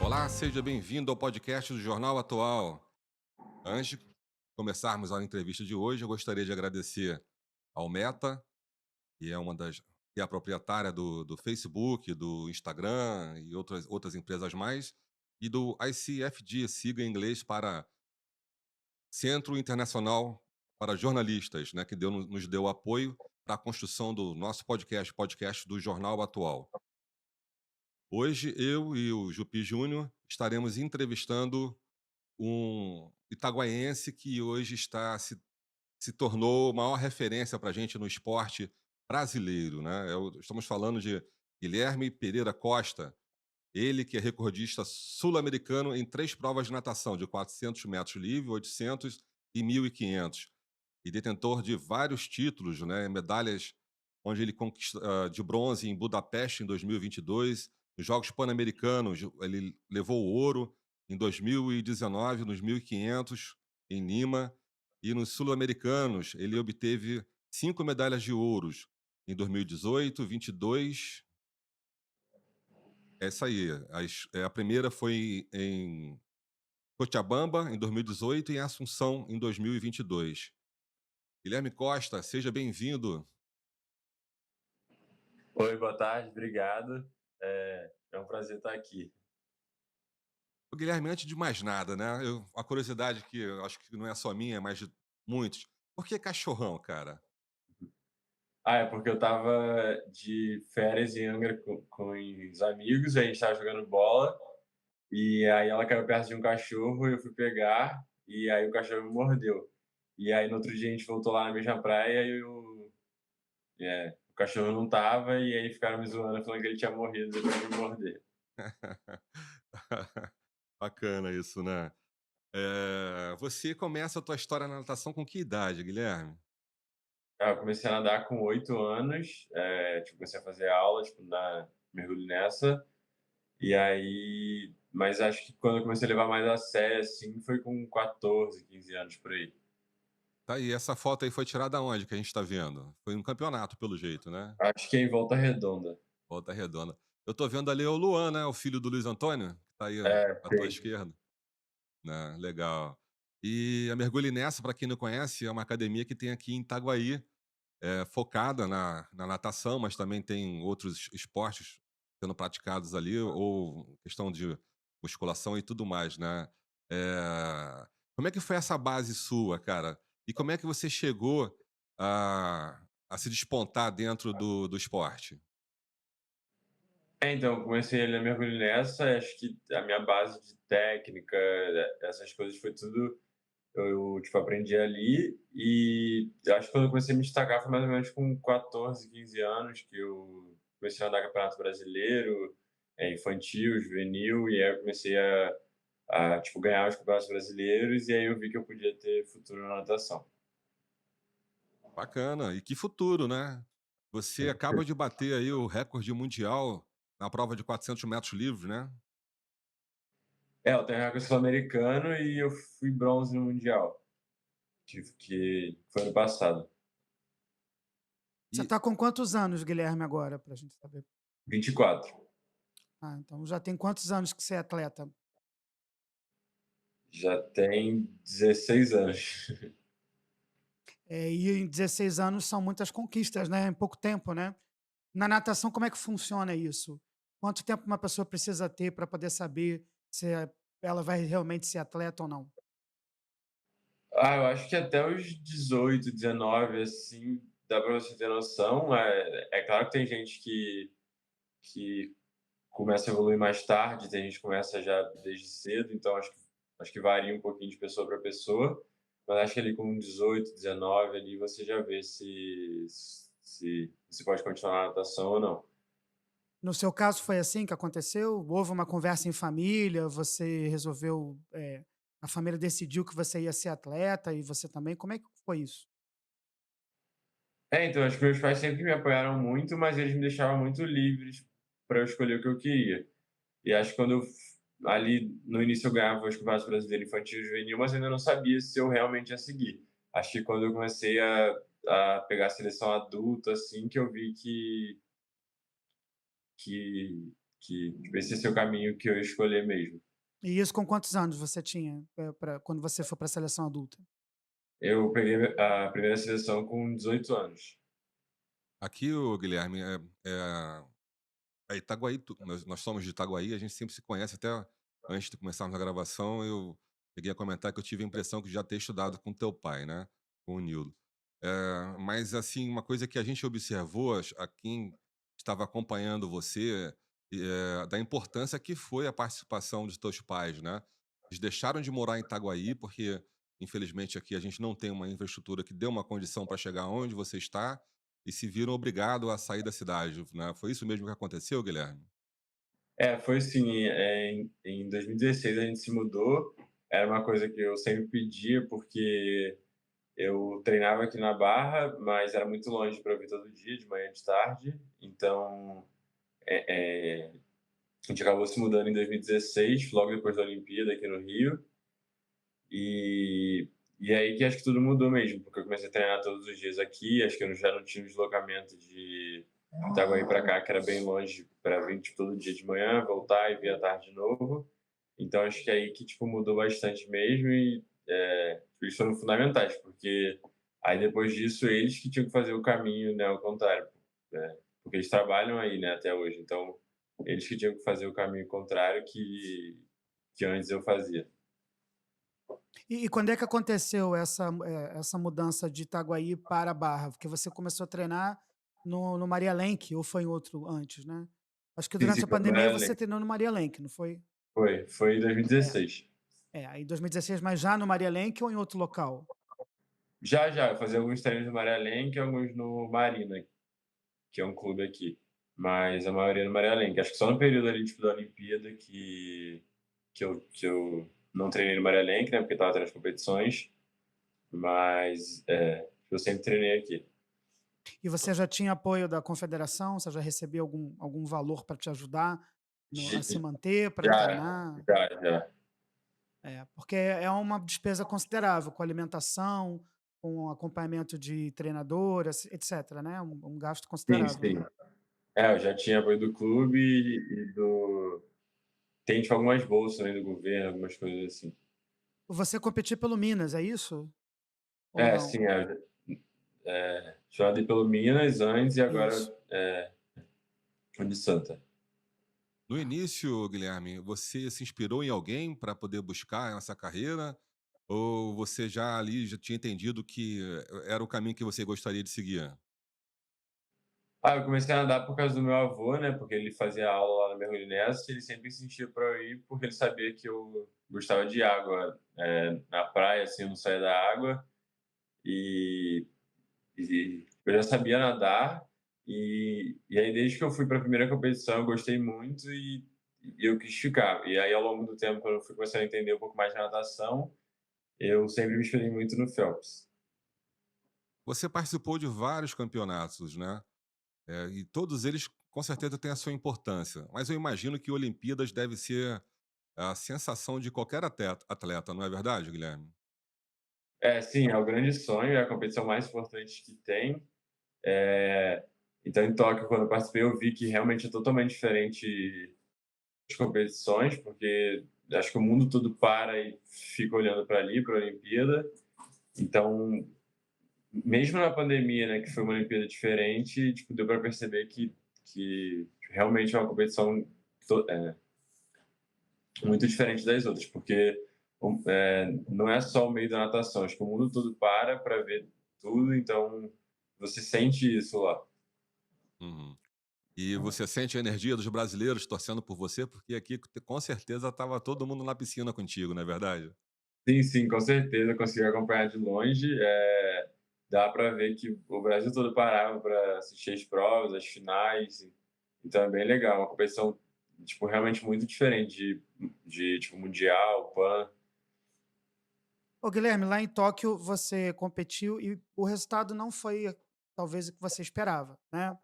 Olá, seja bem-vindo ao podcast do Jornal Atual. Antes de começarmos a entrevista de hoje, eu gostaria de agradecer ao Meta, que é que é a proprietária do Facebook, do Instagram e outras empresas mais, e do ICFG, siga em inglês para Centro Internacional para Jornalistas, né, que nos deu apoio para a construção do nosso podcast do Jornal Atual. Hoje, eu e o Jupi Júnior estaremos entrevistando um itaguaiense que hoje se tornou a maior referência para a gente no esporte brasileiro, né? Estamos falando de Guilherme Pereira Costa, ele que é recordista sul-americano em 3 provas de natação, de 400 metros livre, 800 e 1.500, e detentor de vários títulos, né? Medalhas onde ele conquista de bronze em Budapeste em 2022, nos Jogos Pan-Americanos ele levou o ouro em 2019 nos 1.500 em Lima, e nos Sul-Americanos ele obteve 5 medalhas de ouros em 2018, 22. É isso aí. A primeira foi em Cochabamba, em 2018, e em Assunção, em 2022. Guilherme Costa, seja bem-vindo. Oi, boa tarde, obrigado. É um prazer estar aqui. Ô, Guilherme, antes de mais nada, né? A curiosidade que eu acho que não é só minha, mas de muitos. Por que cachorrão, cara? É porque eu estava de férias em Angra com os amigos, a gente estava jogando bola, e aí ela caiu perto de um cachorro, eu fui pegar, e aí o cachorro me mordeu. E aí no outro dia a gente voltou lá na mesma praia e o cachorro não tava, e aí ficaram me zoando, falando que ele tinha morrido depois de me morder. Bacana isso, né? Você começa a tua história na natação com que idade, Guilherme? Eu comecei a nadar com 8 anos, comecei a fazer aula, dar mergulho nessa. E aí, mas acho que quando eu comecei a levar mais a sério, assim, foi com 14, 15 anos por aí. Tá aí, essa foto aí foi tirada onde que a gente tá vendo? Foi um campeonato, pelo jeito, né? Acho que é em Volta Redonda. Volta Redonda. Eu tô vendo ali o Luan, né? O filho do Luiz Antônio, que tá aí É, à tua tem. esquerda. Né? Legal. E a Mergulhe Nessa, para quem não conhece, é uma academia que tem aqui em Itaguaí, focada na natação, mas também tem outros esportes sendo praticados ali, ou questão de musculação e tudo mais, né? Eh, Como é que foi essa base sua, cara? E como é que você chegou a se despontar dentro do esporte? Então, eu comecei a mergulho nessa, acho que a minha base de técnica, essas coisas foi tudo aprendi ali. E acho que quando eu comecei a me destacar foi mais ou menos com 14, 15 anos, que eu comecei a nadar Campeonato Brasileiro, infantil, juvenil, e aí eu comecei a ganhar os campeonatos brasileiros, e aí eu vi que eu podia ter futuro na natação. Bacana. E que futuro, né? Você acaba de bater aí o recorde mundial na prova de 400 metros livres, né? Eu tenho recorde sul-americano e eu fui bronze no Mundial, que foi ano passado. Você E está com quantos anos, Guilherme, agora, para a gente saber? 24. Ah, então já tem quantos anos que você é atleta? Já tem 16 anos. E em 16 anos são muitas conquistas, né? Em pouco tempo, né? Na natação, como é que funciona isso? Quanto tempo uma pessoa precisa ter para poder saber se ela vai realmente ser atleta ou não? Eu acho que até os 18, 19, assim, dá pra você ter noção. É claro que tem gente que começa a evoluir mais tarde, tem gente que começa já desde cedo, então acho que varia um pouquinho de pessoa para pessoa, mas acho que ali com 18, 19 ali você já vê se você pode continuar na natação ou não. No seu caso, foi assim que aconteceu? Houve uma conversa em família? Você resolveu, a família decidiu que você ia ser atleta e você também? Como é que foi isso? Então, acho que meus pais sempre me apoiaram muito, mas eles me deixavam muito livres para eu escolher o que eu queria. E acho que quando ali no início eu ganhava os campeonatos brasileiros infantil e juvenil, mas eu ainda não sabia se eu realmente ia seguir. Acho que quando eu comecei a pegar a seleção adulta, assim, que eu vi que que esse ia ser o caminho que eu ia escolher mesmo. E isso com quantos anos você tinha, quando você foi para a seleção adulta? Eu peguei a primeira seleção com 18 anos. Aqui, o Guilherme, é Itaguaí, nós somos de Itaguaí, a gente sempre se conhece, até antes de começarmos a gravação, eu cheguei a comentar que eu tive a impressão de já ter estudado com teu pai, né? Com o Nildo. Mas, assim, uma coisa que a gente observou, a quem estava acompanhando você, da importância que foi a participação dos teus pais, né? Eles deixaram de morar em Itaguaí, porque, infelizmente, aqui a gente não tem uma infraestrutura que dê uma condição para chegar onde você está, e se viram obrigados a sair da cidade, né? Foi isso mesmo que aconteceu, Guilherme? Foi assim, em 2016 a gente se mudou, era uma coisa que eu sempre pedia, porque eu treinava aqui na Barra, mas era muito longe para eu vir todo dia, de manhã e de tarde, então a gente acabou se mudando em 2016, logo depois da Olimpíada aqui no Rio, e, e aí que acho que tudo mudou mesmo, porque eu comecei a treinar todos os dias aqui, acho que eu já não tinha o deslocamento de Itaguaí para cá, que era bem longe, para vir tipo, todo dia de manhã, voltar e vir à tarde de novo. Então acho que é aí que tipo, mudou bastante mesmo e eles foram fundamentais, porque aí depois disso eles que tinham que fazer o caminho, né, ao contrário, né, porque eles trabalham aí, né, até hoje, então eles que tinham que fazer o caminho contrário que antes eu fazia. E quando é que aconteceu essa mudança de Itaguaí para Barra? Porque você começou a treinar no Maria Lenk, ou foi em outro antes, né? Acho que Sim, durante sim, a foi no pandemia Maria você Lenk. treinou no Maria Lenk, não foi? Foi em É, 2016. aí em 2016, mas já no Maria Lenk ou em outro local? Já, eu fazia alguns treinos no Maria Lenk e alguns no Marina, que é um clube aqui. Mas a maioria no Maria Lenk. Acho que só no período ali, tipo, da Olimpíada que eu não treinei no Maria Lenk, né? Porque tava tendo as competições. Mas eu sempre treinei aqui. E você já tinha apoio da confederação? Você já recebia algum valor para te ajudar a se manter, para Já, treinar? já. Porque é uma despesa considerável, com alimentação, com acompanhamento de treinador, etc, né, um gasto Sim, considerável. sim. Eu já tinha apoio do clube e do. Tem, tipo, algumas bolsas também do governo, algumas coisas assim. Você competia pelo Minas, é isso? Ou Sim, não? já andei pelo Minas antes e agora Isso. o de Santa. No início, Guilherme, você se inspirou em alguém para poder buscar essa carreira? Ou você já ali já tinha entendido que era o caminho que você gostaria de seguir? Eu comecei a nadar por causa do meu avô, né? Porque ele fazia aula lá na Mergulhinense e ele sempre insistia para eu ir porque ele sabia que eu gostava de água. Na praia, assim, eu não saía da água e, e eu já sabia nadar. E aí, desde que eu fui para a primeira competição, eu gostei muito e eu quis ficar. E aí, ao longo do tempo, quando eu fui começando a entender um pouco mais de natação, eu sempre me inspirei muito no Phelps. Você participou de vários campeonatos, né? E todos eles com certeza têm a sua importância. Mas eu imagino que Olimpíadas deve ser a sensação de qualquer atleta, não é verdade, Guilherme? Sim, é o grande sonho, é a competição mais importante que tem. Então, em Tóquio, quando eu participei, eu vi que realmente é totalmente diferente as competições, porque acho que o mundo todo para e fica olhando para ali, para a Olimpíada. Então, mesmo na pandemia, né, que foi uma Olimpíada diferente, tipo, deu para perceber que realmente é uma competição muito diferente das outras, porque não é só o meio da natação, acho que o mundo todo para ver tudo, então você sente isso lá. Uhum. E você sente a energia dos brasileiros torcendo por você? Porque aqui com certeza estava todo mundo na piscina contigo, não é verdade? Sim, sim, com certeza, eu consegui acompanhar de longe. Dá para ver que o Brasil todo parava para assistir as provas, as finais. Então é bem legal, uma competição tipo realmente muito diferente de tipo mundial, pan. Ô Guilherme, lá em Tóquio você competiu e o resultado não foi talvez o que você esperava, né,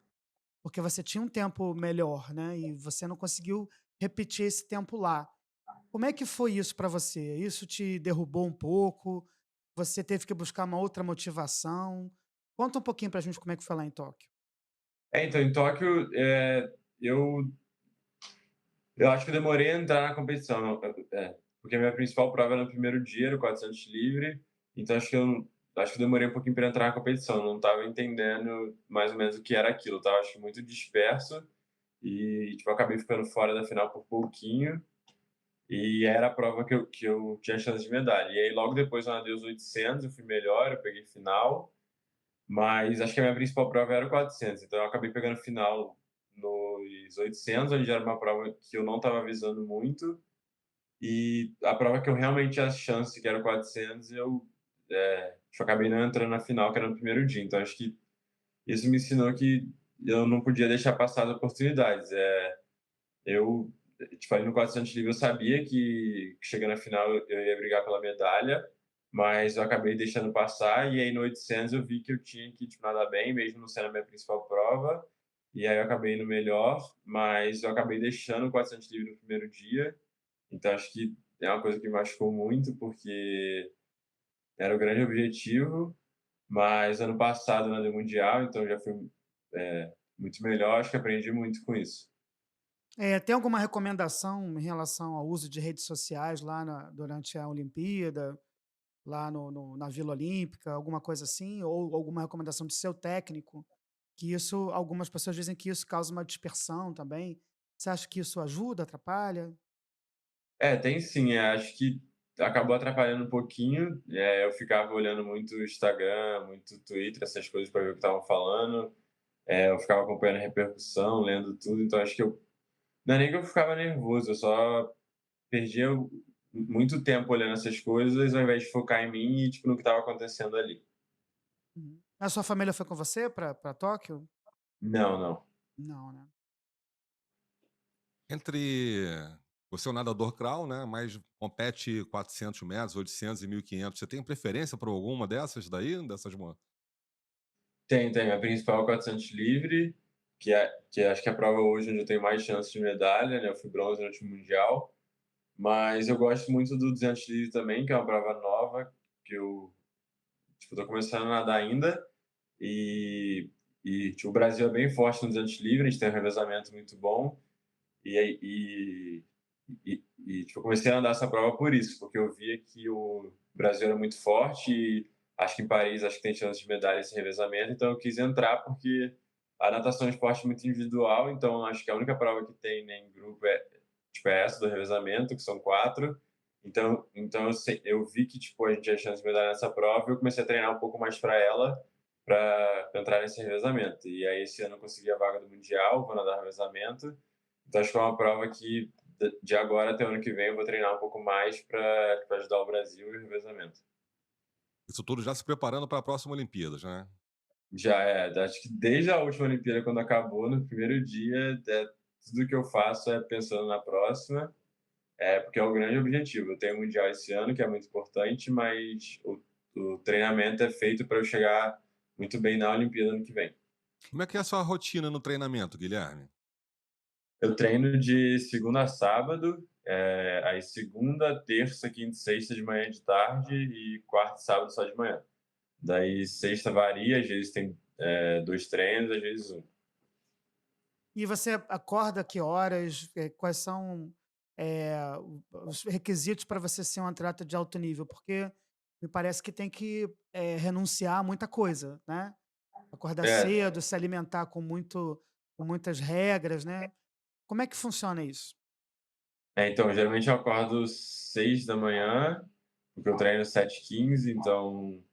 porque você tinha um tempo melhor, né, e você não conseguiu repetir esse tempo lá. Como é que foi isso para você? Isso te derrubou um pouco? Você teve que buscar uma outra motivação? Conta um pouquinho pra gente como é que foi lá em Tóquio. Então em Tóquio, eu Eu acho que eu demorei a entrar na competição, não, porque a minha principal prova era no primeiro dia, era o 400 livre, então acho que eu demorei um pouquinho para entrar na competição, eu não estava entendendo mais ou menos o que era aquilo, eu estava acho que muito disperso e tipo, eu acabei ficando fora da final por pouquinho, e era a prova que eu tinha chance de medalha. E aí logo depois eu nadei os 800, eu fui melhor, eu peguei final, mas acho que a minha principal prova era o 400, então eu acabei pegando final nos 800, onde era uma prova que eu não estava visando muito, e a prova que eu realmente tinha chance, que era o 400, eu acabei não entrando na final, que era no primeiro dia. Então acho que isso me ensinou que eu não podia deixar passar as oportunidades. Eu, tipo, ali no 400 livre eu sabia que chegando na final eu ia brigar pela medalha, mas eu acabei deixando passar, e aí no 800 eu vi que eu tinha que, tipo, nadar bem, mesmo não sendo a minha principal prova, e aí eu acabei no melhor, mas eu acabei deixando o 400 livre no primeiro dia, então acho que é uma coisa que me machucou muito, porque era o grande objetivo, mas ano passado eu nadei mundial, então já fui muito melhor, acho que aprendi muito com isso. Tem alguma recomendação em relação ao uso de redes sociais lá durante a Olimpíada, lá na Vila Olímpica, alguma coisa assim? Ou alguma recomendação do seu técnico? Que isso, algumas pessoas dizem que isso causa uma dispersão também. Você acha que isso ajuda, atrapalha? É, tem sim, acho que acabou atrapalhando um pouquinho, eu ficava olhando muito o Instagram, muito Twitter, essas coisas para ver o que estavam falando, eu ficava acompanhando a repercussão, lendo tudo, então acho que eu não é nem que eu ficava nervoso, eu só perdia muito tempo olhando essas coisas, ao invés de focar em mim e, tipo, no que estava acontecendo ali. Uhum. A sua família foi com você para Tóquio? Não, não. Não, né? Entre você é um nadador crawl, né, mas compete 400 metros, 800 e 1.500. Você tem preferência por alguma dessas daí? Dessas Tem. A principal é 400 livre, que acho que é a prova hoje onde eu tenho mais chance de medalha, né? Eu fui bronze no último mundial, mas eu gosto muito do 200 livre também, que é uma prova nova, que eu, tipo, tô começando a nadar ainda, e, tipo, o Brasil é bem forte no 200 livre, a gente tem um revezamento muito bom, e, aí- tipo, eu comecei a andar essa prova por isso, porque eu via que o Brasil era muito forte e acho que em Paris acho que tem chance de medalha esse revezamento, então eu quis entrar porque a natação é um esporte muito individual, então acho que a única prova que tem, né, em grupo tipo, é essa do revezamento, que são 4. Então eu vi que tipo, a gente tinha chance de medalha nessa prova e eu comecei a treinar um pouco mais para ela, para entrar nesse revezamento. E aí esse ano eu consegui a vaga do Mundial, vou nadar revezamento. Então acho que é uma prova que de agora até o ano que vem eu vou treinar um pouco mais para ajudar o Brasil e o revezamento. isso tudo já se preparando para a próxima Olimpíadas, né? Já acho que desde a última Olimpíada, quando acabou, no primeiro dia, tudo que eu faço é pensando na próxima, porque é o grande objetivo. Eu tenho o Mundial esse ano, que é muito importante, mas o treinamento é feito para eu chegar muito bem na Olimpíada ano que vem. Como é que é a sua rotina no treinamento, Guilherme? Eu treino de segunda a sábado, aí segunda, terça, quinta e sexta de manhã e de tarde, e quarta e sábado só de manhã. Daí sexta varia, às vezes tem 2 treinos, às vezes um. E você acorda que horas? Quais são, os requisitos para você ser um atleta de alto nível? Porque me parece que tem que, renunciar a muita coisa, né? Acordar É, cedo, se alimentar com muitas regras, né? Como é que funciona isso? então, geralmente eu acordo 6 da manhã, porque eu treino 7h15, então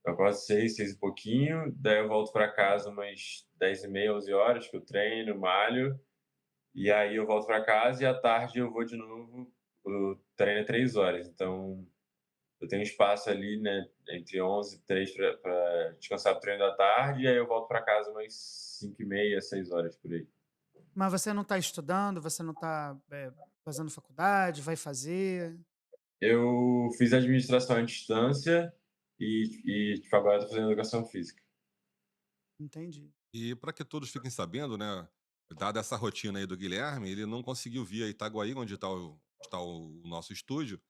eu acordo 6 e pouquinho, daí eu volto para casa umas 10h30, 11 horas, que eu treino, malho, e aí eu volto para casa e à tarde eu vou de novo, o treino é 3 horas, então eu tenho espaço ali, né, entre 11 e 3 para descansar do treino da tarde, e aí eu volto para casa umas 5h30, 6 horas por aí. Mas você não está estudando, você não está, fazendo faculdade, vai fazer? Eu fiz administração à distância e tipo, agora estou fazendo educação física. Entendi. E para que todos fiquem sabendo, né, dada essa rotina aí do Guilherme, ele não conseguiu vir a Itaguaí, onde está o nosso estúdio.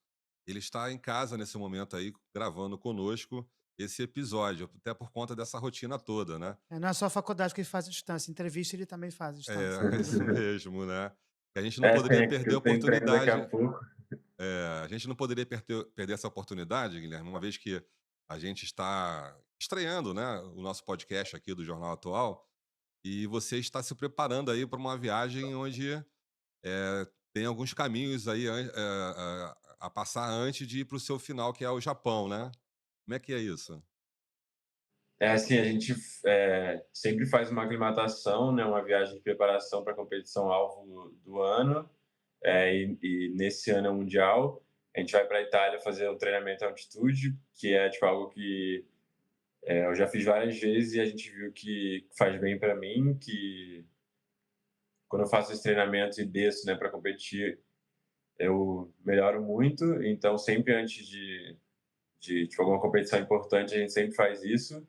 Ele está em casa nesse momento aí, gravando conosco esse episódio, até por conta dessa rotina toda, né? Não é só a faculdade que ele faz à distância, entrevista ele também faz à distância. É, isso mesmo, né? que a gente não É, poderia sim, perder a eu tenho treino daqui a oportunidade. pouco. A gente não poderia perder essa oportunidade, Guilherme, uma vez que a gente está estreando, né, o nosso podcast aqui do Jornal Atual, e você está se preparando aí para uma viagem onde tem alguns caminhos aí a passar antes de ir para o seu final, que é o Japão, né? Como é que é isso? É assim, a gente sempre faz uma aclimatação, né, uma viagem de preparação para a competição alvo do ano, e nesse ano é mundial. A gente vai para a Itália fazer um treinamento à altitude, que é tipo algo que eu já fiz várias vezes e a gente viu que faz bem para mim, que quando eu faço esse treinamento e desço, né, para competir, eu melhoro muito. Então, sempre antes de tipo, alguma competição importante, a gente sempre faz isso.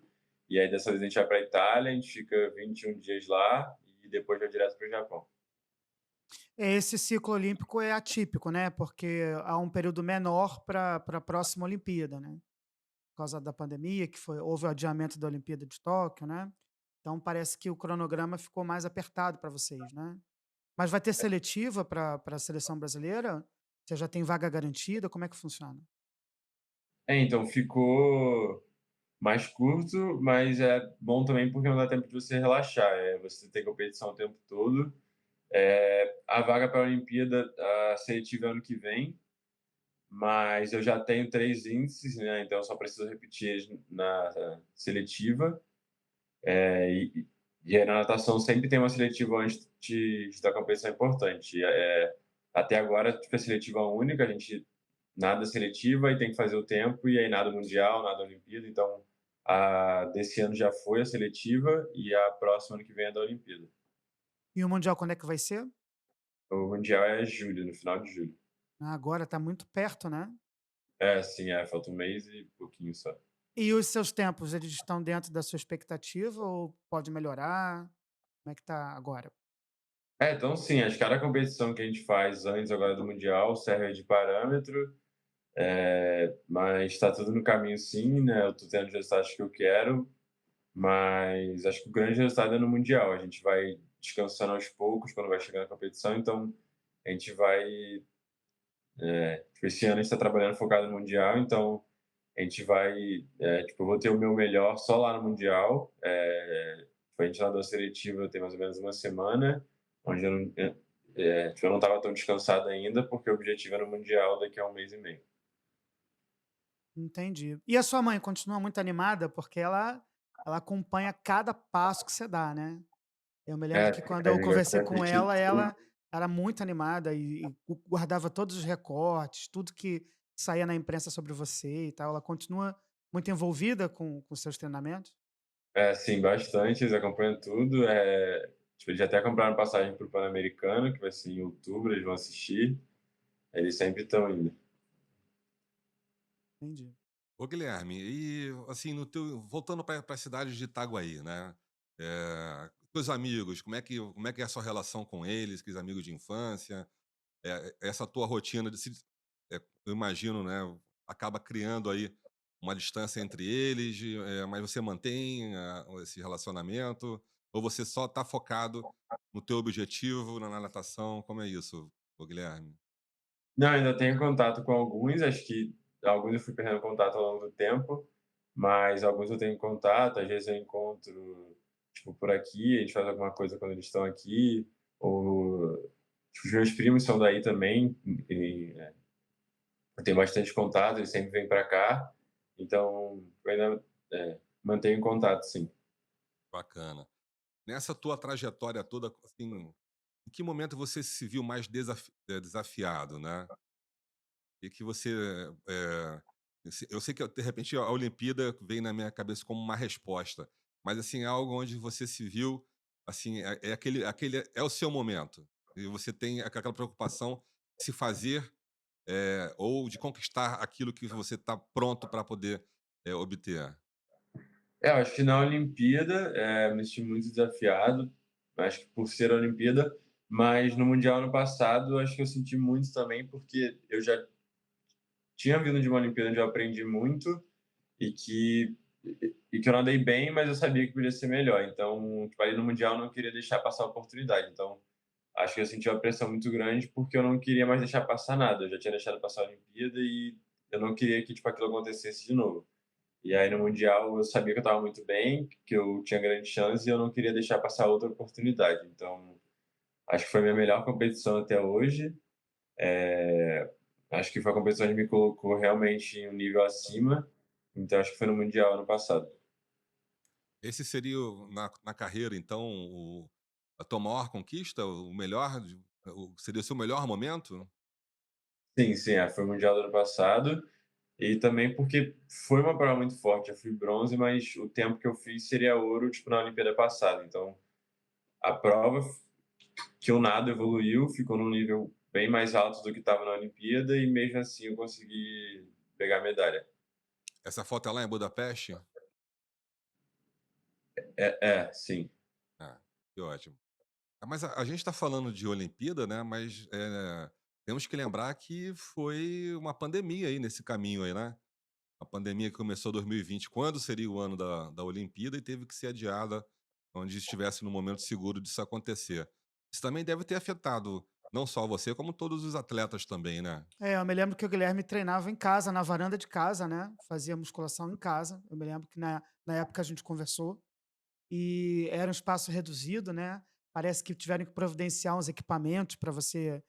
E aí, dessa vez, a gente vai para a Itália, a gente fica 21 dias lá e depois vai direto para o Japão. Esse ciclo olímpico é atípico, né? Porque há um período menor para a próxima Olimpíada, né? Por causa da pandemia, houve o adiamento da Olimpíada de Tóquio, né? Então parece que o cronograma ficou mais apertado para vocês, né? Mas vai ter seletiva para a seleção brasileira? Você já tem vaga garantida? Como é que funciona? Então, ficou mais curto, mas é bom também porque não dá tempo de você relaxar. Você tem competição o tempo todo. A vaga para a Olimpíada, a seletiva é ano que vem, mas eu já tenho 3 índices, né, então eu só preciso repetir eles na seletiva. E aí na natação sempre tem uma seletiva antes da competição importante. Até agora, tipo, é seletiva única, a gente nada seletiva e tem que fazer o tempo, e aí nada mundial, nada Olimpíada. Então, a desse ano já foi a seletiva e a próxima ano que vem é da Olimpíada. E o Mundial quando é que vai ser? O mundial é julho, no final de julho. Ah, agora está muito perto, né? Sim, falta um mês e pouquinho só. E os seus tempos, eles estão dentro da sua expectativa ou pode melhorar? Como é que tá agora? Então sim, acho que cada competição que a gente faz antes agora do mundial serve de parâmetro, mas está tudo no caminho sim, né? Eu estou tendo os resultados que eu quero, mas acho que o grande resultado é no mundial. A gente vai descansando aos poucos quando vai chegando a competição, então a gente vai. Tipo, esse ano a gente está trabalhando focado no mundial, então a gente vai. Tipo, eu vou ter o meu melhor só lá no mundial. Tipo, a gente nadou seletiva tem mais ou menos uma semana, onde tipo, eu não estava tão descansado ainda, porque o objetivo era o mundial daqui a um mês e meio. Entendi. E a sua mãe continua muito animada? Porque ela acompanha cada passo que você dá, né? Eu me lembro que quando A eu gente gosta conversei de com assistir ela, tudo. ela era muito animada e guardava todos os recortes, tudo que saía na imprensa sobre você e tal. Ela continua muito envolvida com os seus treinamentos? Sim, bastante, eles acompanham tudo. Tipo, eles até compraram passagem para o Pan-Americano, que vai ser em outubro, eles vão assistir. Eles sempre estão indo. Entendi. Ô, Guilherme, e assim, voltando para a cidade de Itaguaí, né? Teus amigos, como é que é a sua relação com eles, com os amigos de infância? Essa tua rotina eu imagino, né? Acaba criando aí uma distância entre eles, mas você mantém esse relacionamento? Ou você só está focado no teu objetivo, na natação? Como é isso, ô, Guilherme? Não, ainda tenho contato com alguns, acho que alguns eu fui perdendo contato ao longo do tempo, mas alguns eu tenho contato, às vezes eu encontro, tipo, por aqui, a gente faz alguma coisa quando eles estão aqui, ou tipo, os meus primos são daí também, eu tenho bastante contato, eles sempre vêm para cá, então eu ainda mantenho contato, sim. Bacana. Nessa tua trajetória toda, assim, em que momento você se viu mais desafiado, né? E que você, eu sei que de repente a Olimpíada vem na minha cabeça como uma resposta, mas assim, é algo onde você se viu, assim, aquele é o seu momento, e você tem aquela preocupação de se fazer, ou de conquistar aquilo que você está pronto para poder, obter. Eu acho que na Olimpíada, me senti muito desafiado, acho que por ser a Olimpíada, mas no Mundial ano passado, acho que eu senti muito também, porque eu já tinha vindo de uma Olimpíada onde eu aprendi muito e que eu nadei bem, mas eu sabia que podia ser melhor. Então, tipo, ali no Mundial eu não queria deixar passar a oportunidade. Então, acho que eu senti uma pressão muito grande, porque eu não queria mais deixar passar nada. Eu já tinha deixado passar a Olimpíada e eu não queria que, tipo, aquilo acontecesse de novo. E aí no Mundial eu sabia que eu estava muito bem, que eu tinha grande chance e eu não queria deixar passar outra oportunidade. Então, acho que foi a minha melhor competição até hoje. Acho que foi a competição que me colocou realmente em um nível acima. Então, acho que foi no Mundial ano passado. Esse seria na carreira, então, a tua maior conquista, o melhor, seria o seu melhor momento? Sim, sim, foi o Mundial do ano passado. E também porque foi uma prova muito forte. Eu fui bronze, mas o tempo que eu fiz seria ouro, tipo, na Olimpíada passada. Então, a prova que eu nado evoluiu, ficou num nível bem mais alto do que estava na Olimpíada e mesmo assim eu consegui pegar a medalha. Essa foto é lá em Budapeste? Sim. Ah, que ótimo. Mas a gente está falando de Olimpíada, né? Mas temos que lembrar que foi uma pandemia aí nesse caminho aí, né? A pandemia que começou em 2020, quando seria o ano da Olimpíada, e teve que ser adiada, onde estivesse no momento seguro disso acontecer. Isso também deve ter afetado não só você, como todos os atletas também, né? Eu me lembro que o Guilherme treinava em casa, na varanda de casa, né? Fazia musculação em casa. Eu me lembro que na época a gente conversou. E era um espaço reduzido, né? Parece que tiveram que providenciar uns equipamentos para você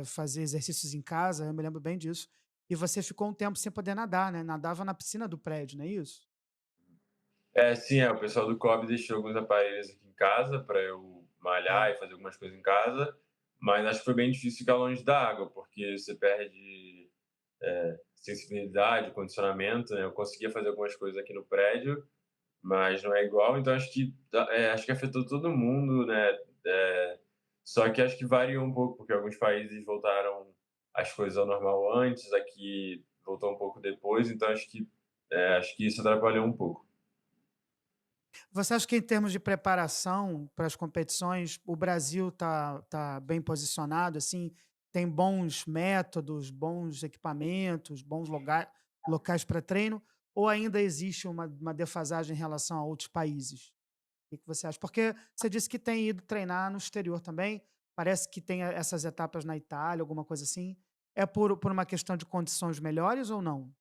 fazer exercícios em casa. Eu me lembro bem disso. E você ficou um tempo sem poder nadar, né? Nadava na piscina do prédio, não é isso? Sim, o pessoal do COB deixou alguns aparelhos aqui em casa para eu malhar É. e fazer algumas coisas em casa, mas acho que foi bem difícil ficar longe da água, porque você perde sensibilidade, condicionamento, né? Eu conseguia fazer algumas coisas aqui no prédio, mas não é igual, então acho que afetou todo mundo, né? Só que acho que variou um pouco, porque alguns países voltaram as coisas ao normal antes, aqui voltou um pouco depois, então acho que isso atrapalhou um pouco. Você acha que em termos de preparação para as competições, o Brasil tá bem posicionado, assim, tem bons métodos, bons equipamentos, locais para treino, ou ainda existe uma defasagem em relação a outros países? O que que você acha? Porque você disse que tem ido treinar no exterior também, parece que tem essas etapas na Itália, alguma coisa assim. É por uma questão de condições melhores ou não?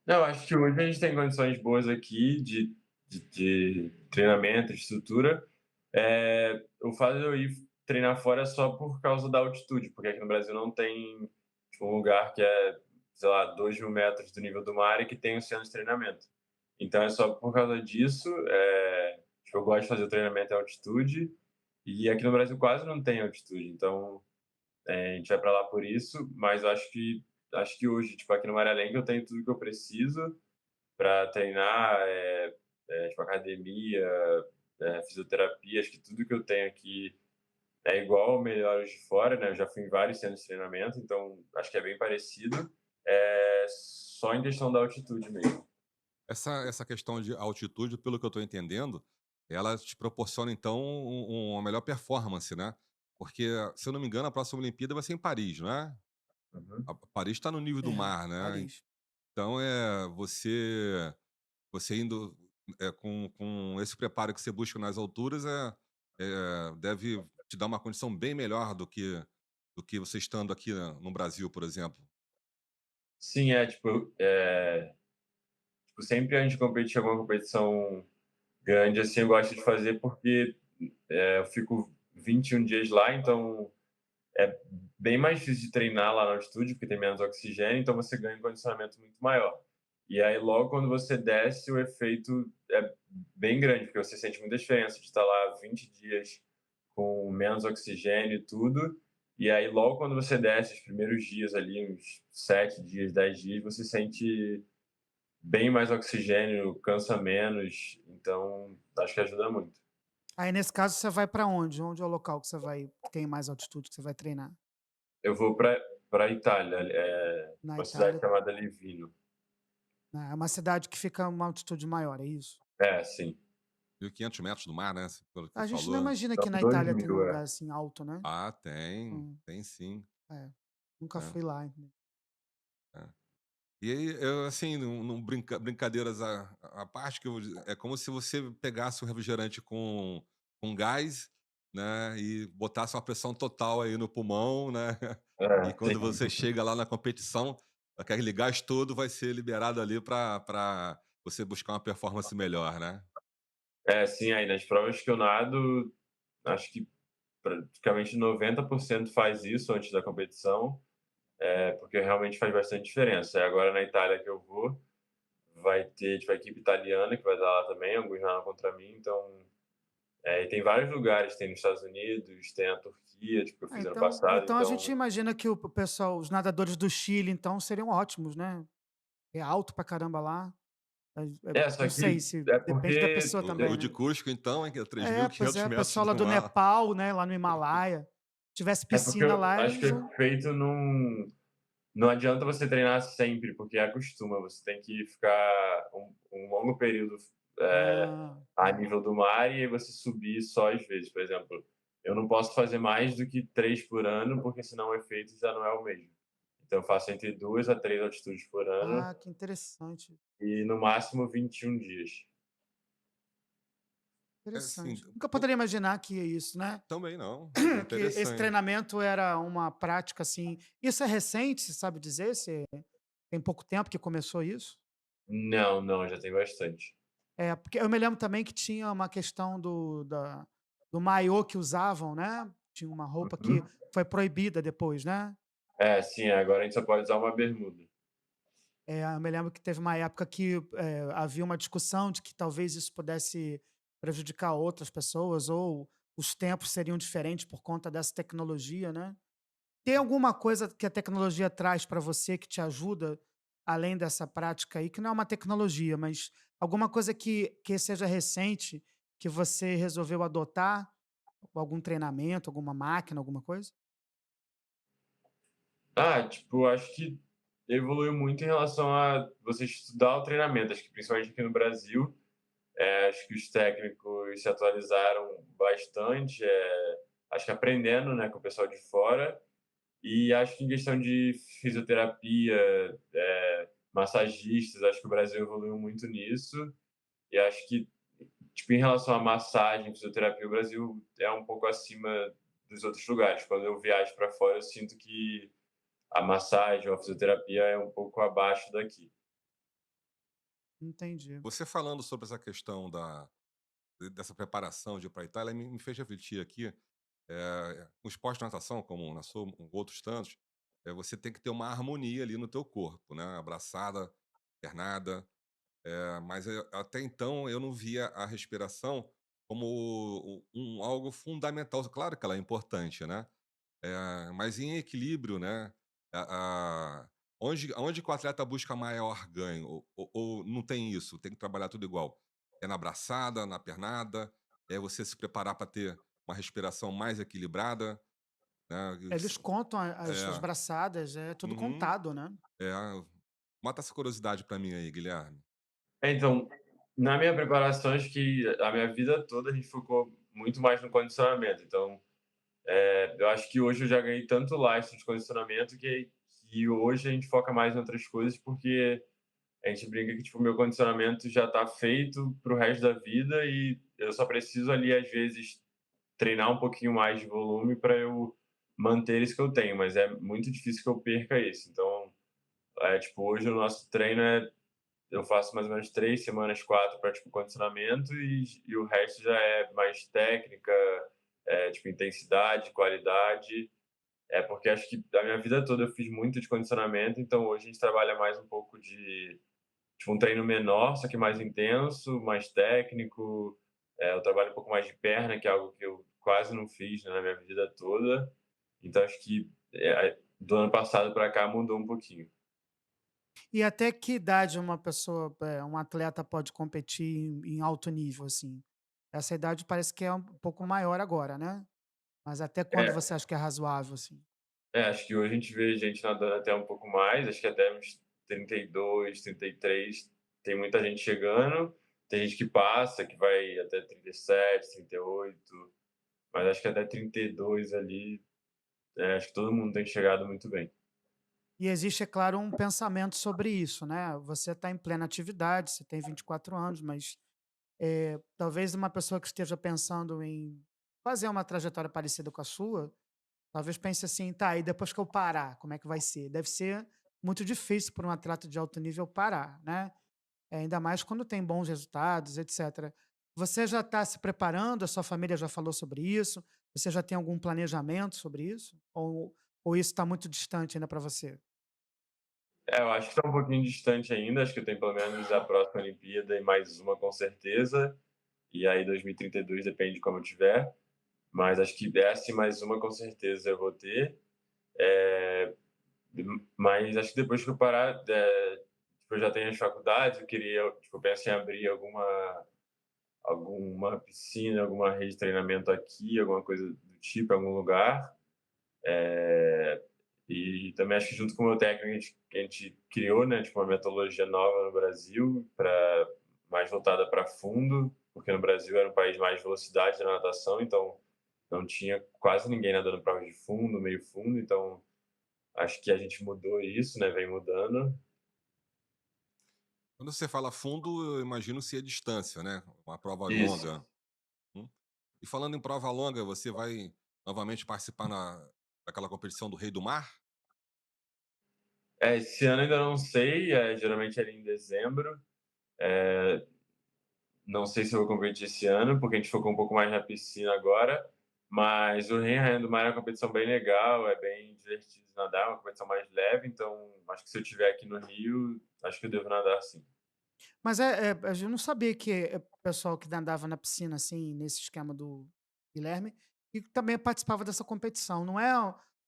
Não, acho que hoje a gente tem condições boas aqui de treinamento, de estrutura. O fato de eu ir treinar fora é só por causa da altitude, porque aqui no Brasil não tem tipo, um lugar que é, sei lá, 2.000 metros do nível do mar e que tem um centro de treinamento. Então é só por causa disso. Tipo, eu gosto de fazer o treinamento em altitude e aqui no Brasil quase não tem altitude. Então a gente vai para lá por isso, mas eu acho que hoje, tipo, aqui no Maryland eu tenho tudo que eu preciso para treinar, tipo, academia, fisioterapia, acho que tudo que eu tenho aqui é igual ao melhor de fora, né? Eu já fui em vários centros de treinamento, então acho que é bem parecido. É só em questão da altitude mesmo. Essa questão de altitude, pelo que eu estou entendendo, ela te proporciona, então, uma melhor performance, né? Porque, se eu não me engano, a próxima Olimpíada vai ser em Paris, não é? Uhum. Paris está no nível do É, mar, né? Paris. Então, você indo com esse preparo que você busca nas alturas, deve te dar uma condição bem melhor do que você estando aqui no Brasil, por exemplo. Sim, tipo, sempre antes de competir alguma competição grande, assim, eu gosto de fazer porque eu fico 21 dias lá, então é bem mais difícil de treinar lá na altitude, porque tem menos oxigênio, então você ganha um condicionamento muito maior. E aí, logo quando você desce, o efeito é bem grande, porque você sente muita diferença de estar lá 20 dias com menos oxigênio e tudo. E aí, logo quando você desce, os primeiros dias ali, uns 7 dias, 10 dias, você sente bem mais oxigênio, cansa menos. Então, acho que ajuda muito. Aí, nesse caso, você vai para onde? Onde é o local que você vai que tem mais altitude, que você vai treinar? Eu vou para Itália, Na uma cidade Itália, chamada Livino. né, é uma cidade que fica uma altitude maior, é isso? Sim. 1.500 metros do mar, né? Pelo que você A gente não falou. imagina São que na Itália tem um 2.000, lugar assim alto, né? Ah, tem. Hum, Tem sim. é, nunca Né? fui lá, entendeu? É. E aí, assim, num brincadeiras à parte, é como se você pegasse um refrigerante com gás né, e botasse uma pressão total aí no pulmão, né, e É, sim. quando você chega lá na competição, aquele gás todo vai ser liberado ali para você buscar uma performance melhor, né. É, sim, aí nas provas que eu nado, acho que praticamente 90% faz isso antes da competição, porque realmente faz bastante diferença. E agora na Itália que eu vou, vai ter tipo, a equipe italiana que vai estar lá também, alguns nadam contra mim, então e tem vários lugares, tem nos Estados Unidos, tem a Turquia, tipo, que eu Ah, fiz ano então passado, então a gente então imagina que o pessoal os nadadores do Chile, então, seriam ótimos, né. É alto pra caramba lá. só Não sei que se é depende da porque pessoa também, O de né. Cusco então, hein, que é três mil É, e pois quinhentos é, metros pessoal lá no do mar. Nepal, né, lá no Himalaia. Tivesse é porque piscina eu lá, acho que eles é iam feito não adianta você treinar sempre, porque acostuma, você tem que ficar um longo período, a tá. nível do mar e aí você subir só às vezes, por exemplo, eu não posso fazer mais do que 3 por ano, porque senão o efeito já não é o mesmo. Então eu faço entre 2 a 3 altitudes por ano Ah, que interessante, e no máximo 21 dias. É assim, interessante. Nunca poderia imaginar que é isso, né, também não, mas é que esse interessante. treinamento era uma prática, assim. Isso é recente, você sabe dizer se tem pouco tempo que começou isso? Não, não, já tem bastante. É, porque eu me lembro também que tinha uma questão do maiô que usavam, né, tinha uma roupa que Uhum. foi proibida depois, né. É, sim, agora a gente só pode usar uma bermuda. Eu me lembro que teve uma época que, havia uma discussão de que talvez isso pudesse prejudicar outras pessoas ou os tempos seriam diferentes por conta dessa tecnologia, né. Tem alguma coisa que a tecnologia traz para você que te ajuda, além dessa prática aí, que não é uma tecnologia, mas alguma coisa que seja recente, que você resolveu adotar? Algum treinamento, alguma máquina, alguma coisa? Tipo, acho que evoluiu muito em relação a você estudar o treinamento. Acho que principalmente aqui no Brasil, acho que os técnicos se atualizaram bastante, acho que aprendendo, né, com o pessoal de fora. E acho que em questão de fisioterapia, massagistas, acho que o Brasil evoluiu muito nisso. E acho que, tipo, em relação à massagem, fisioterapia, o Brasil é um pouco acima dos outros lugares. Quando eu viajo para fora, eu sinto que a massagem ou a fisioterapia é um pouco abaixo daqui. Entendi. Você falando sobre essa questão dessa preparação de ir pra Itália me fez refletir aqui, o esporte de natação, como na sua como outros tantos, você tem que ter uma harmonia ali no teu corpo, né, abraçada, pernada, mas até então eu não via a respiração como algo fundamental. Claro que ela é importante, né, mas em equilíbrio, né, a onde que o atleta busca maior ganho ou não tem isso, tem que trabalhar tudo igual? É na braçada, na pernada, é você se preparar para ter uma respiração mais equilibrada, né, Eles contam as é, braçadas, é tudo uhum, contado, né. é. Mata essa curiosidade para mim aí, Guilherme. Então, na minha preparação, acho que a minha vida toda a gente focou muito mais no condicionamento. Então, eu acho que hoje eu já ganhei tanto lastro de condicionamento que hoje a gente foca mais em outras coisas, porque a gente brinca que, tipo, o meu condicionamento já está feito para o resto da vida e eu só preciso ali, às vezes, treinar um pouquinho mais de volume para eu manter isso que eu tenho, mas é muito difícil que eu perca isso. Então, tipo, hoje o nosso treino eu faço mais ou menos 3 semanas, 4 para, tipo, condicionamento e o resto já é mais técnica, tipo, intensidade, qualidade. É porque acho que a minha vida toda eu fiz muito de condicionamento, então hoje a gente trabalha mais um pouco de tipo, um treino menor, só que mais intenso, mais técnico. Eu trabalho um pouco mais de perna, que é algo que eu quase não fiz, né, na minha vida toda. Então acho que, do ano passado para cá mudou um pouquinho. E até que idade uma pessoa, um atleta pode competir em alto nível, assim? Essa idade parece que é um pouco maior agora, né. Mas até quando É, você acha que é razoável, assim? acho que hoje a gente vê gente nadando até um pouco mais, acho que até uns 32, 33 tem muita gente chegando, tem gente que passa, que vai até 37, 38, mas acho que até 32 ali, acho que todo mundo tem chegado muito bem. E existe, é claro, um pensamento sobre isso, né. Você está em plena atividade, você tem 24 anos, mas, talvez uma pessoa que esteja pensando em fazer uma trajetória parecida com a sua, talvez pense assim: "Tá, e depois que eu parar, como é que vai ser?". Deve ser muito difícil para um atleta de alto nível parar, né, ainda mais quando tem bons resultados, etcétera. Você já está se preparando? A sua família já falou sobre isso? Você já tem algum planejamento sobre isso? Ou isso está muito distante ainda para você? Eu acho que está um pouquinho distante ainda, acho que eu tenho pelo menos a próxima Olimpíada e mais uma com certeza, e aí 2032 depende de como eu tiver, mas acho que essa e mais uma com certeza eu vou ter. Eh, mas acho que depois que eu parar, tipo, eu já tenho as faculdades, eu queria, tipo, eu penso em abrir alguma piscina, alguma rede de treinamento aqui, alguma coisa do tipo, em algum lugar. É, e também acho que junto com o meu técnico a gente criou, né, tipo, uma metodologia nova no Brasil, mais voltada para fundo, porque no Brasil era um país mais de velocidade na natação, então não tinha quase ninguém nadando prova de fundo, meio fundo, então acho que a gente mudou isso, né, vem mudando. Quando você fala fundo, eu imagino se é distância, né? Uma prova Isso. longa. Hum. E falando em prova longa, você vai novamente participar daquela competição do Rei do Mar? Esse ano ainda não sei, geralmente era em dezembro. Não sei se eu vou competir esse ano, porque a gente focou um pouco mais na piscina agora, mas o Rio Rainha do Mar é uma competição bem legal, é bem divertido de nadar, é uma competição mais leve, então acho que se eu estiver aqui no Rio, acho que eu devo nadar sim. Mas a gente não sabia que o pessoal que nadava na piscina, assim, nesse esquema do Guilherme, e também participava dessa competição. Não é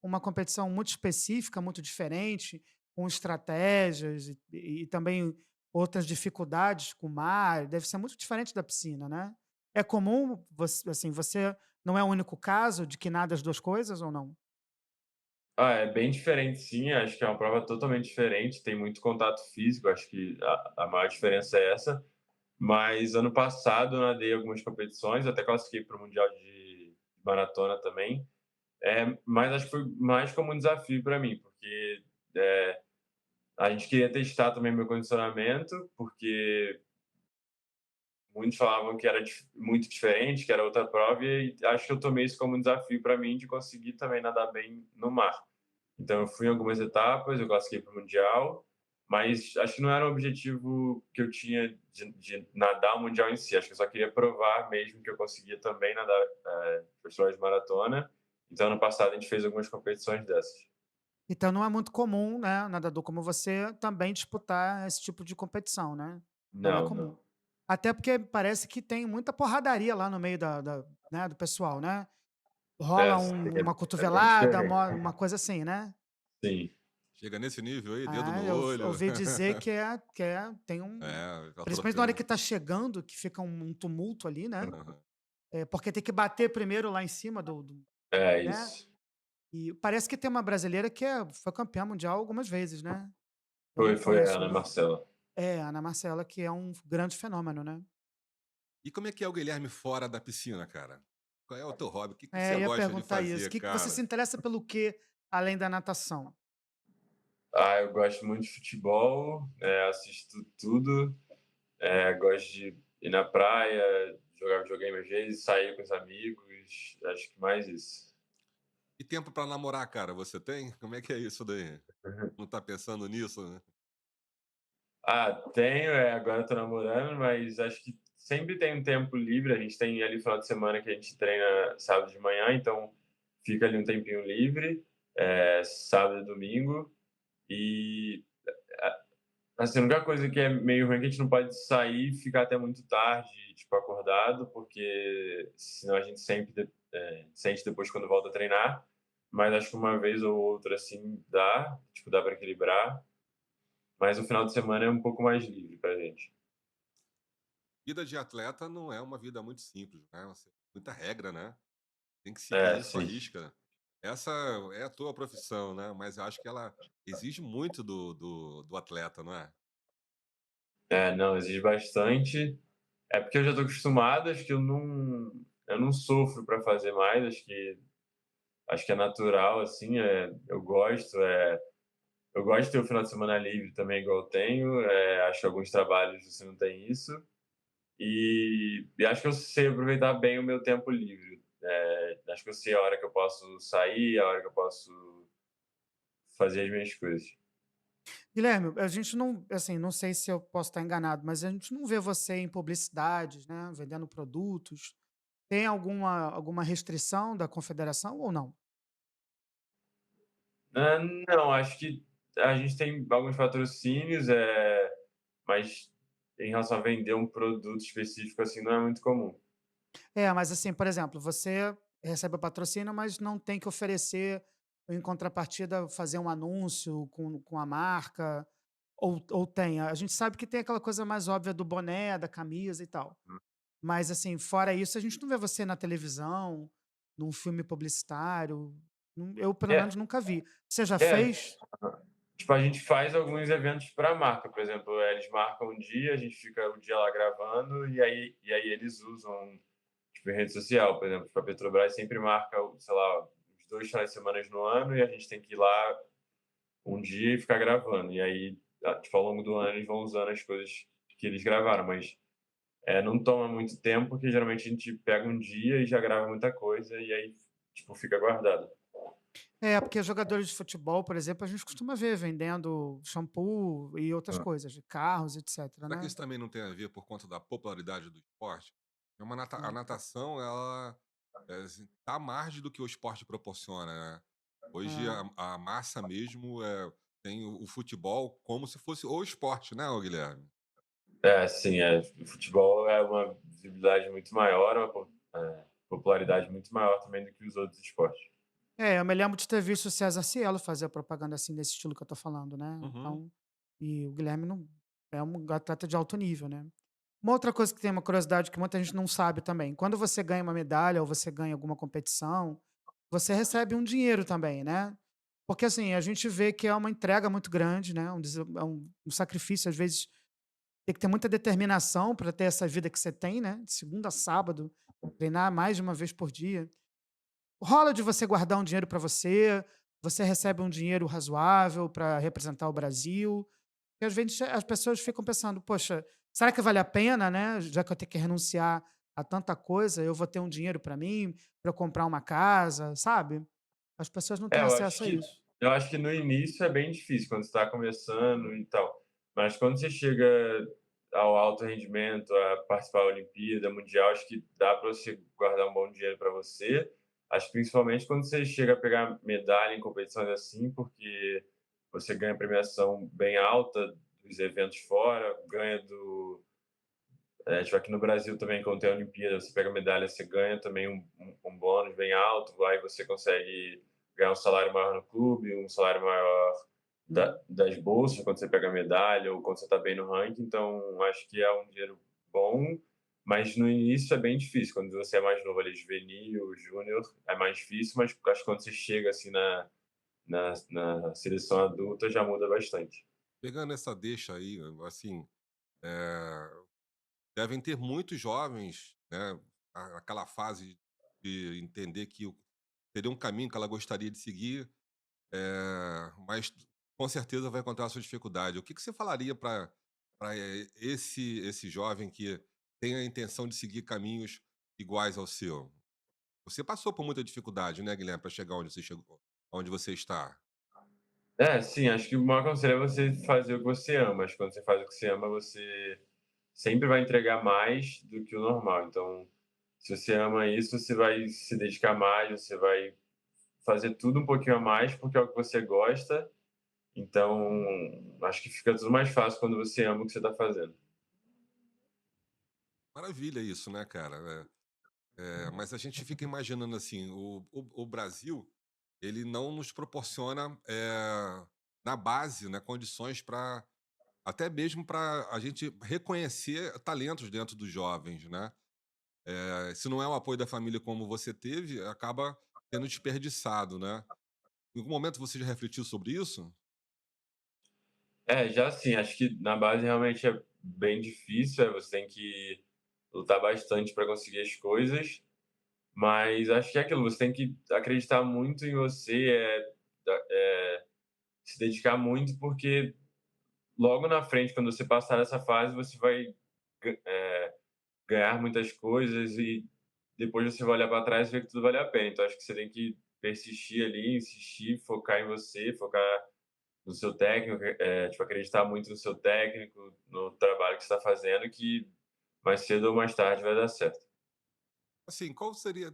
uma competição muito específica, muito diferente, com estratégias e também outras dificuldades com o mar. Deve ser muito diferente da piscina, né? É comum, você, assim, você não é o único caso de que nada as duas coisas ou não? Ah, é bem diferente sim, acho que é uma prova totalmente diferente, tem muito contato físico, acho que a maior diferença é essa, mas ano passado eu nadei algumas competições, até classifiquei para o Mundial de Maratona também, mas acho que foi mais como um desafio para mim, porque é, a gente queria testar também meu condicionamento, porque muitos falavam que era muito diferente, que era outra prova, e acho que eu tomei isso como um desafio para mim de conseguir também nadar bem no mar. Então, eu fui em algumas etapas, eu classifiquei para o Mundial, mas acho que não era um objetivo que eu tinha de nadar o Mundial em si. Acho que eu só queria provar mesmo que eu conseguia também nadar pessoas de maratona. Então, ano passado, a gente fez algumas competições dessas. Então não é muito comum, né, nadador como você também disputar esse tipo de competição, né? Não é Não, comum. não. Até porque parece que tem muita porradaria lá no meio né, do pessoal, né? É, Rola uma é bem cotovelada, diferente. uma coisa assim, né? Sim. Chega nesse nível aí, dedo Ah, no eu olho. ouvi dizer tem É, já principalmente na hora que atropelando. tá chegando, que fica um tumulto ali, né? Porque tem que bater primeiro lá em cima É né? isso. E parece que tem uma brasileira que foi campeã mundial algumas vezes, né? Eu não Foi a conheço. Ana Marcela. É, a Ana Marcela, que é um grande fenômeno, né. E como é que é o Guilherme fora da piscina, cara? Qual é o teu hobby? O que É, você ia gosta de perguntar isso. fazer, Que você se cara? interessa pelo quê, além da natação? Eu gosto muito de futebol, assisto tudo, gosto de ir na praia, jogar videogame às vezes, sair com os amigos, acho que mais isso. E tempo pra namorar, cara, você tem? Como é que é isso daí? Não tá pensando nisso, né? Tenho, agora eu tô namorando, mas acho que sempre tem um tempo livre, a gente tem ali final de semana que a gente treina sábado de manhã, então fica ali um tempinho livre, sábado e domingo, e assim, a única coisa que é meio ruim é que a gente não pode sair e ficar até muito tarde, tipo, acordado, porque senão a gente sempre sente depois quando volta a treinar. Mas acho que uma vez ou outra, assim, dá para equilibrar. Mas o final de semana é um pouco mais livre pra gente. Vida de atleta não é uma vida muito simples, né? Muita regra, né? Tem que seguir É, isso à sim. risca. Essa é a tua profissão, né? Mas eu acho que ela exige muito do atleta, não é? Não, exige bastante. É porque eu já tô acostumado, acho que eu não sofro para fazer mais, acho que é natural, assim, eu gosto de ter o final de semana livre também, igual eu tenho. Acho que alguns trabalhos você não tem isso. E acho que eu sei aproveitar bem o meu tempo livre. Acho que eu sei a hora que eu posso sair, a hora que eu posso fazer as minhas coisas. Guilherme, a gente não, assim, não sei se eu posso estar enganado, mas a gente não vê você em publicidades, né, vendendo produtos. Tem alguma restrição da confederação ou não? Não, acho que a gente tem alguns patrocínios, mas em relação a vender um produto específico, assim, não é muito comum. É, mas assim, por exemplo, você recebe o patrocínio, mas não tem que oferecer, em contrapartida, fazer um anúncio com a marca, ou tem? A gente sabe que tem aquela coisa mais óbvia do boné, da camisa e tal. Mas assim, fora isso, a gente não vê você na televisão, num filme publicitário. Eu, pelo É, menos, nunca vi. Você já é, fez? tipo, a gente faz alguns eventos para a marca, por exemplo, eles marcam um dia, a gente fica o dia lá gravando e aí eles usam, tipo, em rede social, por exemplo, tipo, a Petrobras sempre marca, sei lá, uns 2 finais de semana no ano e a gente tem que ir lá um dia e ficar gravando. E aí, tipo, ao longo do ano eles vão usando as coisas que eles gravaram, mas não toma muito tempo, porque geralmente a gente pega um dia e já grava muita coisa e aí, tipo, fica guardado. É, porque jogadores de futebol, por exemplo, a gente costuma ver vendendo shampoo e outras Ah. coisas, de carros, etc, Será que né? isso também não tem a ver por conta da popularidade do esporte? A Hum. natação, ela assim, tá à margem do que o esporte proporciona, né? Hoje É. a massa mesmo tem o futebol como se fosse o esporte, né, ô Guilherme? Sim, o futebol é uma visibilidade muito maior, popularidade muito maior também do que os outros esportes. É, eu me lembro de ter visto o César Cielo fazer propaganda assim, desse estilo que eu tô falando, né? Uhum. Então, e o Guilherme não é um atleta de alto nível, né? Uma outra coisa que tem uma curiosidade que muita gente não sabe também, quando você ganha uma medalha ou você ganha alguma competição, você recebe um dinheiro também, né? Porque assim, a gente vê que é uma entrega muito grande, né? Um sacrifício, às vezes tem que ter muita determinação para ter essa vida que você tem, né? De segunda a sábado, treinar mais de uma vez por dia. Rola de você guardar um dinheiro para você, você recebe um dinheiro razoável para representar o Brasil, e às vezes as pessoas ficam pensando: "Poxa, será que vale a pena, né, já que eu tenho que renunciar a tanta coisa, eu vou ter um dinheiro para mim, para eu comprar uma casa", sabe? As pessoas não têm Eu acho acesso a que isso. eu acho que no início é bem difícil, quando você está começando e tal, mas quando você chega ao alto rendimento, a participar da Olimpíada, Mundial, acho que dá para você guardar um bom dinheiro para você. Acho que principalmente quando você chega a pegar medalha em competições assim, porque você ganha premiação bem alta dos eventos fora, ganha tipo, aqui no Brasil também, quando tem a Olimpíada, você pega medalha, você ganha também um bônus bem alto, aí você consegue ganhar um salário maior no clube, um salário maior das bolsas quando você pega medalha ou quando você está bem no ranking. Então, acho que é um dinheiro bom, mas no início é bem difícil. Quando você é mais novo, ali, juvenil, júnior, é mais difícil, mas acho que quando você chega assim na seleção adulta já muda bastante. Pegando essa deixa aí, assim, eh, devem ter muitos jovens, né, aquela fase de entender que teria um caminho que ela gostaria de seguir, mas com certeza vai encontrar a sua dificuldade. O que que você falaria para esse jovem que tem a intenção de seguir caminhos iguais ao seu? Você passou por muita dificuldade, né, Guilherme, para chegar onde você chegou, onde você está. Sim, acho que o maior conselho é você fazer o que você ama. Acho que quando você faz o que você ama, você sempre vai entregar mais do que o normal. Então, se você ama isso, você vai se dedicar mais, você vai fazer tudo um pouquinho a mais, porque é o que você gosta. Então, acho que fica tudo mais fácil quando você ama o que você está fazendo. Maravilha isso, né, cara? Mas a gente fica imaginando assim, o Brasil, ele não nos proporciona, na base, né, condições para até mesmo para a gente reconhecer talentos dentro dos jovens, né? Se não é o apoio da família como você teve, acaba sendo desperdiçado, né? Em algum momento você já refletiu sobre isso? Já sim, acho que na base realmente é bem difícil, você tem que lutar bastante para conseguir as coisas. Mas acho que é aquilo, você tem que acreditar muito em você, se dedicar muito, porque logo na frente, quando você passar dessa fase, você vai ga- é, ganhar muitas coisas e depois você vai olhar para trás e ver que tudo valeu a pena. Então acho que você tem que persistir ali, insistir, focar em você, focar no seu técnico, tipo, acreditar muito no seu técnico, no trabalho que você está fazendo, que mais cedo ou mais tarde vai dar certo. Assim, qual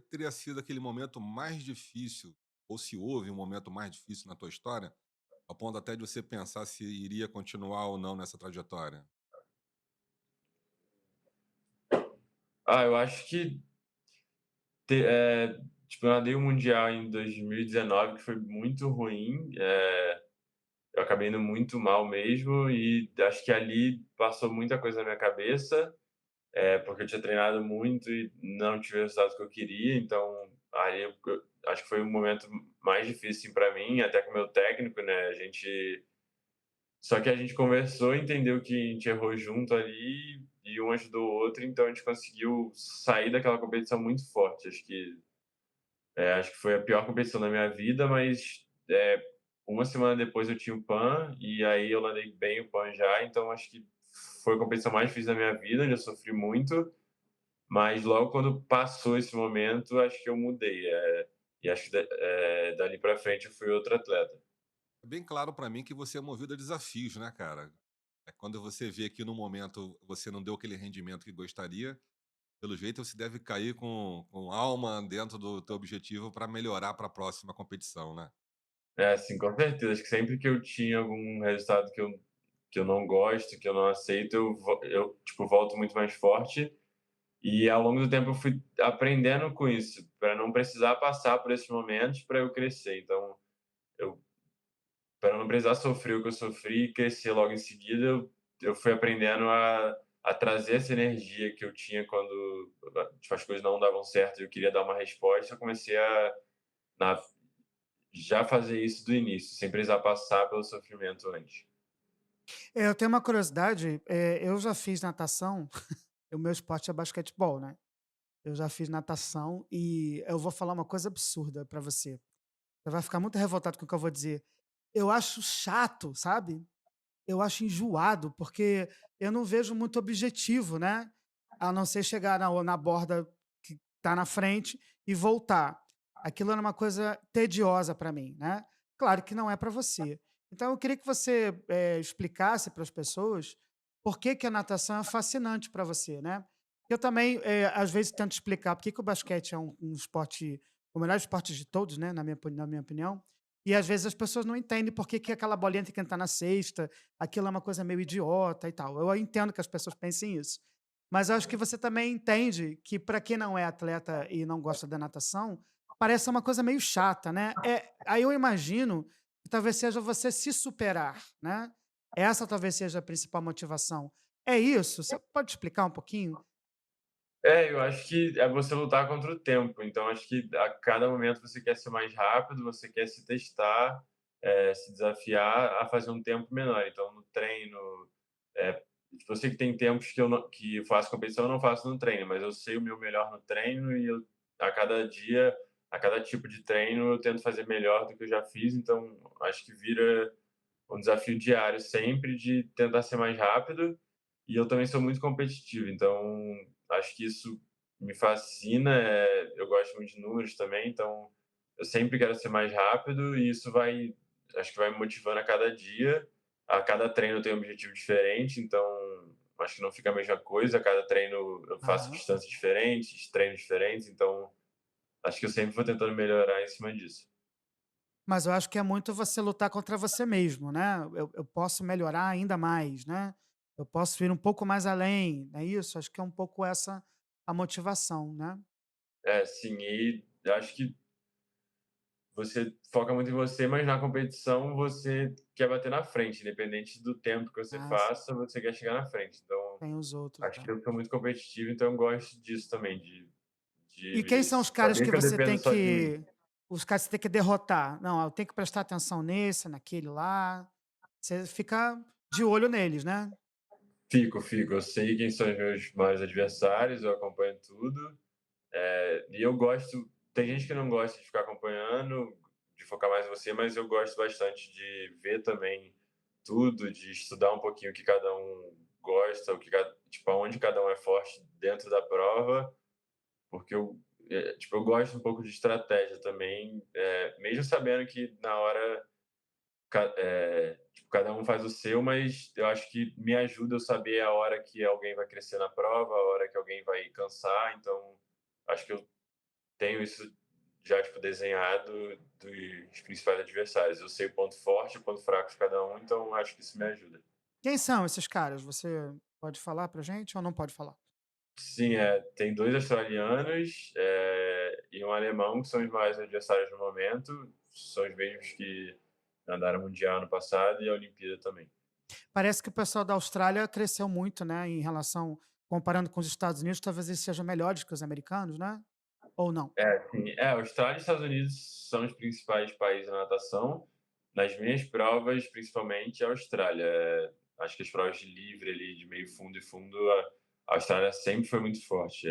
teria sido aquele momento mais difícil, ou se houve um momento mais difícil na tua história, ao ponto até de você pensar se iria continuar ou não nessa trajetória? Ah, eu acho que tipo, eu nadei o mundial em 2019, que foi muito ruim. Eu acabei indo muito mal mesmo e acho que ali passou muita coisa na minha cabeça, porque eu tinha treinado muito e não tive o resultado que eu queria. Então, ali eu acho que foi um momento mais difícil para mim, até com o meu técnico, né? Só que a gente conversou, entendeu que a gente errou junto ali e um ajudou o outro, então a gente conseguiu sair daquela competição muito forte. Acho que foi a pior competição da minha vida, mas uma semana depois eu tinha o PAN e aí eu landei bem o PAN já, então acho que foi a competição mais difícil da minha vida, onde eu sofri muito, mas logo quando passou esse momento, acho que eu mudei. E acho que dali para frente eu fui outro atleta. É bem claro para mim que você é movido a desafios, né, cara? É quando você vê que no momento você não deu aquele rendimento que gostaria, pelo jeito você deve cair com alma dentro do teu objetivo para melhorar para a próxima competição, né? É, sim, com certeza. Acho que sempre que eu tinha algum resultado que eu não gosto, que eu não aceito, eu tipo, volto muito mais forte. E ao longo do tempo eu fui aprendendo com isso, para não precisar passar por esses momentos para eu crescer. Então, eu para não precisar sofrer o que eu sofri e crescer logo em seguida, eu fui aprendendo a trazer essa energia que eu tinha quando tipo, as coisas não davam certo e eu queria dar uma resposta. Eu comecei na, já fazer isso do início, sem precisar passar pelo sofrimento antes. Eu tenho uma curiosidade, eu já fiz natação, o meu esporte é basquetebol, né. Eu já fiz natação e eu vou falar uma coisa absurda pra você. Você vai ficar muito revoltado com o que eu vou dizer. Eu acho chato, sabe? Eu acho enjoado, porque eu não vejo muito objetivo, né, a não ser chegar na borda que tá na frente e voltar. Aquilo era uma coisa tediosa para mim, né. Claro que não é para você. Então eu queria que você, explicasse para as pessoas por que que a natação é fascinante para você, né. Eu também, às vezes tento explicar por que que o basquete é um esporte o melhor esporte de todos, né, na minha opinião, e às vezes as pessoas não entendem por que que aquela bolinha tem que entrar na cesta, aquilo é uma coisa meio idiota e tal. Eu entendo que as pessoas pensem isso. Mas eu acho que você também entende que para quem não é atleta e não gosta da natação, parece uma coisa meio chata, né? Aí eu imagino que talvez seja você se superar, né? Essa talvez seja a principal motivação. É isso? Você pode explicar um pouquinho? Eu acho que é você lutar contra o tempo. Então, acho que a cada momento você quer ser mais rápido, você quer se testar, se desafiar a fazer um tempo menor. Então, no treino, é, tipo, eu sei que tem tempos que que eu faço competição, eu não faço no treino, mas eu sei o meu melhor no treino e a cada dia, a cada tipo de treino, eu tento fazer melhor do que eu já fiz. Então, acho que vira um desafio diário sempre de tentar ser mais rápido. E eu também sou muito competitivo, então acho que isso me fascina. Eu gosto muito de números também, então eu sempre quero ser mais rápido e isso acho que vai me motivando a cada dia. A cada treino eu tenho um objetivo diferente, então acho que não fica a mesma coisa. A cada treino eu faço Aham. distâncias diferentes, treinos diferentes, então acho que eu sempre vou tentando melhorar em cima disso. Mas eu acho que é muito você lutar contra você mesmo, né? Eu posso melhorar ainda mais, né? Eu posso ir um pouco mais além, não é isso? Acho que é um pouco essa a motivação, né? É, sim, e acho que você foca muito em você, mas na competição você quer bater na frente, independente do tempo que você Ah, faça, você quer chegar na frente. Então, tem os outros, acho né? que eu sou muito competitivo, então eu gosto disso também, E quem são os caras saber que que eu você dependo tem só de mim. que os caras que você tem que derrotar? Não, eu tenho que prestar atenção nesse, naquele lá. Você fica de olho neles, né? Fico. Eu sei quem são os meus maiores adversários, eu acompanho tudo. E eu gosto. Tem gente que não gosta de ficar acompanhando, de focar mais em você, mas eu gosto bastante de ver também tudo, de estudar um pouquinho o que cada um gosta, tipo, aonde cada um é forte dentro da prova, porque tipo, eu gosto um pouco de estratégia também, mesmo sabendo que na hora tipo, cada um faz o seu, mas eu acho que me ajuda eu saber a hora que alguém vai crescer na prova, a hora que alguém vai cansar, então acho que eu tenho isso já, tipo, desenhado dos principais adversários. Eu sei o ponto forte e o ponto fraco de cada um, então acho que isso me ajuda. Quem são esses caras? Você pode falar pra gente ou não pode falar? Sim, tem 2 australianos, e um alemão, que são os maiores adversários no momento, são os mesmos que nadaram mundial ano passado e a Olimpíada também. Parece que o pessoal da Austrália cresceu muito, né, em relação comparando com os Estados Unidos, talvez eles sejam melhores que os americanos, né? Ou não? Sim. Austrália e Estados Unidos são os principais países na natação. Nas minhas provas, principalmente, a Austrália. Acho que as provas de livre ali, de meio fundo e fundo, a Austrália sempre foi muito forte,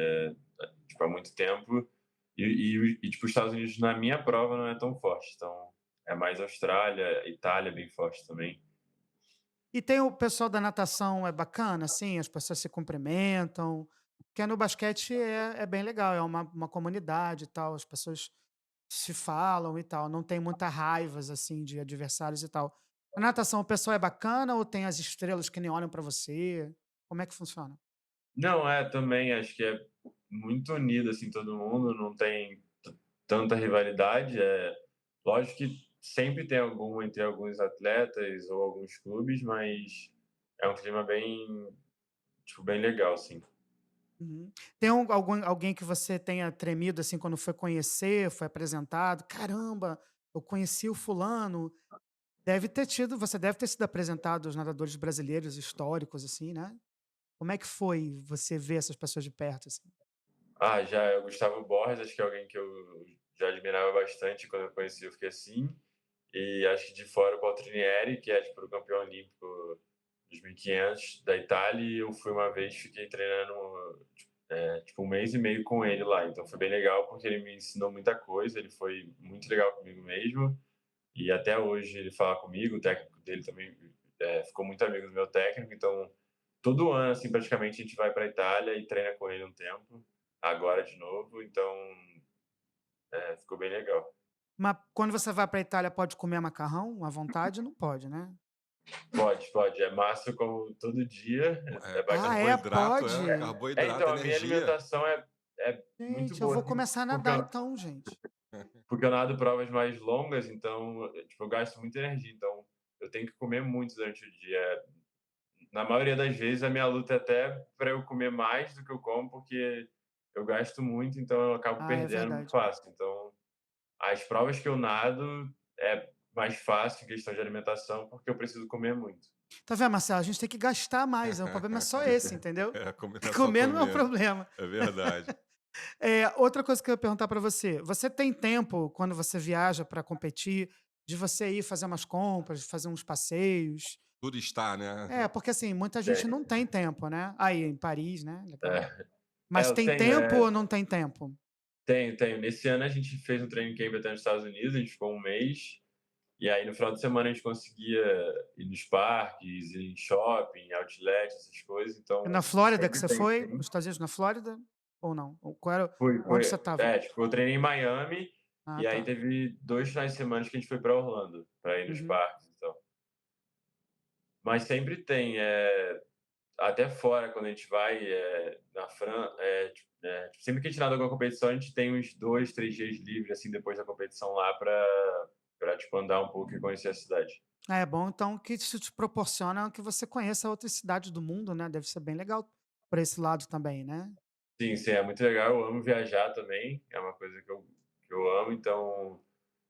tipo, há muito tempo. Tipo, os Estados Unidos, na minha prova, não é tão forte. Então, é mais Austrália, Itália bem forte também. E tem o pessoal da natação, é bacana, assim, as pessoas se cumprimentam, porque no basquete é bem legal, é uma comunidade e tal, as pessoas se falam e tal, não tem muita raivas, assim, de adversários e tal. Na natação, o pessoal é bacana ou tem as estrelas que nem olham pra você? Como é que funciona? Não, também acho que é muito unido, assim, todo mundo, não tem tanta rivalidade. Lógico que sempre tem algum entre alguns atletas ou alguns clubes, mas é um clima bem, tipo, bem legal, assim. Uhum. Tem alguém que você tenha tremido, assim, quando foi conhecer, foi apresentado? "Caramba, eu conheci o fulano". Você deve ter sido apresentado aos nadadores brasileiros históricos, assim, né. Como é que foi você ver essas pessoas de perto, assim? Já é o Gustavo Borges, acho que é alguém que eu já admirava bastante quando eu conheci, eu fiquei assim. E acho que de fora o Paltrinieri, que é, tipo, o campeão olímpico dos 1.500 da Itália, e eu fui uma vez, fiquei treinando, tipo, 1 mês e meio com ele lá. Então foi bem legal, porque ele me ensinou muita coisa, ele foi muito legal comigo mesmo, e até hoje ele fala comigo, o técnico dele também ficou muito amigo do meu técnico, então todo ano, assim, praticamente a gente vai para a Itália e treina com ele um tempo, agora de novo, então ficou bem legal. Mas quando você vai pra Itália, pode comer macarrão à vontade? Não pode, né? Pode, pode. É massa, eu como todo dia, é Ah, bacana. é? Carboidrato, Pode? carboidrato, Então, a minha energia. alimentação é muito Gente, eu boa, vou assim, começar a porque nadar então, gente. eu nado provas mais longas, então, tipo, eu gasto muita energia, então eu tenho que comer muito durante o dia. Na maioria das vezes, a minha luta é até para eu comer mais do que eu como, porque eu gasto muito, então eu acabo Ah, é perdendo muito verdade. fácil. Então, as provas que eu nado é mais fácil em questão de alimentação, porque eu preciso comer muito. Tá vendo, Marcelo? A gente tem que gastar mais, o problema é só esse, entendeu? Comer não é só Comer não é o comer. problema. É verdade. Outra coisa que eu ia perguntar pra você, você tem tempo, quando você viaja pra competir, de você ir fazer umas compras, fazer uns passeios? Tudo está, né? Porque assim, muita gente Tem, não tem tempo, né. Aí, em Paris, né, legal. é. Mas Eu tem tenho, tempo ou não tem tempo? tenho, tenho. Nesse ano a gente fez um training camp até nos Estados Unidos, a gente ficou 1 mês, e aí no final de semana a gente conseguia ir nos parques, ir em shopping, outlet, essas coisas, É na então Flórida que sempre você tem foi? sim. Nos Estados Unidos, na Flórida ou não? Ou qual era Fui, onde fui, você estava? tipo, eu treinei em Miami, Ah, e aí tá. teve 2 finais de semana que a gente foi para Orlando, para ir nos Uhum. parques, então. Mas sempre tem, até fora, quando a gente vai, na França, tipo, sempre que a gente nada alguma competição, a gente tem uns 2, 3 dias livres, assim, depois da competição lá para tipo, andar um pouco e conhecer a cidade. É bom então que isso te proporciona que você conheça outras cidades do mundo, né, deve ser bem legal por esse lado também, né? Sim, sim, é muito legal. Eu amo viajar também, é uma coisa que eu amo, então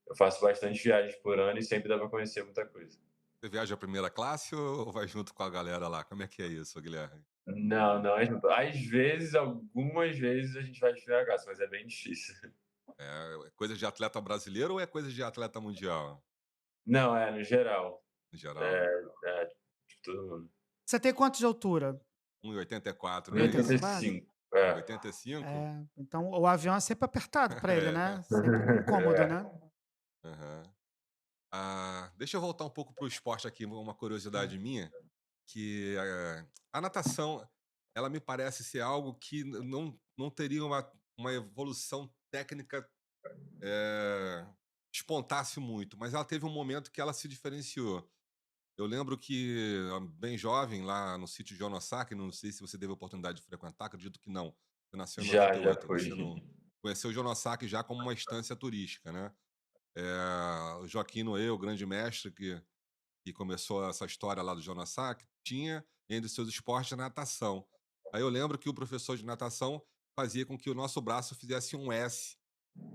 eu faço bastante viagens por ano e sempre dá para conhecer muita coisa. Você viaja primeira classe ou vai junto com a galera lá? Como é que é isso, Guilherme? Não, não, às vezes, algumas vezes a gente vai de primeira classe, mas é bem difícil. É coisa de atleta brasileiro ou é coisa de atleta mundial, Não, no geral, em geral? é, tipo, todo mundo. Você tem quanto de altura? 1,84, não é isso? 1,84? 1,85. 85? Então o avião é sempre apertado para ele, É. né, sempre incômodo, né? Aham. Deixa eu voltar um pouco para o esporte aqui, uma curiosidade minha, que a natação, ela me parece ser algo que não teria uma evolução técnica eh, despontasse muito, mas ela teve um momento que ela se diferenciou. Eu lembro que, bem jovem, lá no sítio de Onosaki, não sei se você teve a oportunidade de frequentar, acredito que não. Você nasceu em Já 98, foi. você não conheceu Jonosaki já como uma estância turística, né? O Joaquim Noé, o grande mestre que começou essa história lá do Jonosaki, tinha entre seus esportes a natação. Aí eu lembro que o professor de natação fazia com que o nosso braço fizesse um S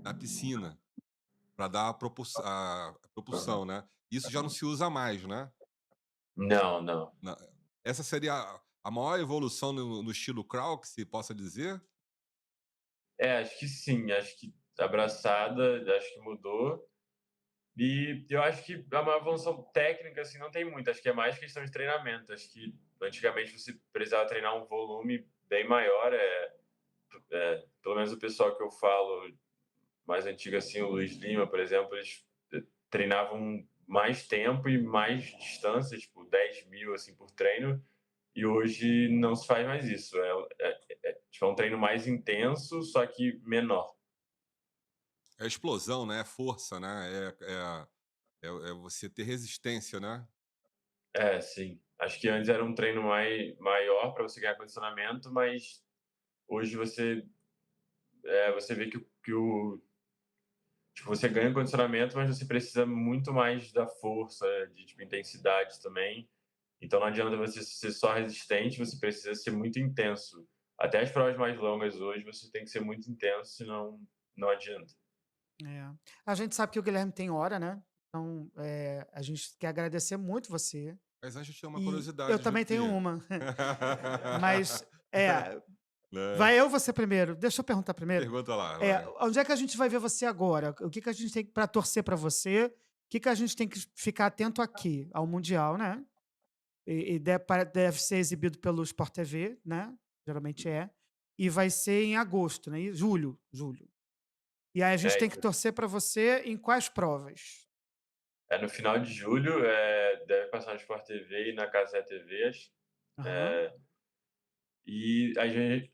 na piscina, para dar a propulsão, Aham. né? Isso já não se usa mais, né? Não, não. Na Essa seria a maior evolução no estilo crawl que se possa dizer? É, acho que sim, acho que a braçada, acho que mudou. E eu acho que a maior evolução técnica, assim, não tem muito. Acho que é mais questão de treinamento. Acho que antigamente você precisava treinar um volume bem maior. Pelo menos o pessoal que eu falo, mais antigo, assim, o Luiz Lima, por exemplo, eles treinavam mais tempo e mais distância, tipo 10.000, assim, por treino. E hoje não se faz mais isso. Tipo, é um treino mais intenso, só que menor. É explosão, né, é força, né, é você ter resistência, né. É, sim. Acho que antes era um treino maior para você ganhar condicionamento, mas hoje você vê que tipo, você ganha condicionamento, mas você precisa muito mais da força, de tipo, intensidade também. Então não adianta você ser só resistente, você precisa ser muito intenso. Até as provas mais longas hoje você tem que ser muito intenso, senão não adianta. É. A gente sabe que o Guilherme tem hora, né? Então, a gente quer agradecer muito você. Mas antes eu tinha uma E eu curiosidade, também tenho Jupi. uma. Mas, Né. vai eu ou você primeiro? Deixa eu perguntar primeiro. Pergunta lá, vai. Onde é que a gente vai ver você agora? O que que a gente tem para torcer para você? O que que a gente tem que ficar atento aqui? Ao Mundial, né? Deve ser exibido pelo Sport TV, né? Geralmente é. E vai ser em agosto, né? Julho, julho. E aí a gente É, tem que torcer para você em quais provas? no final de julho, deve passar no Sport TV e na Casé TV. Aham. É, e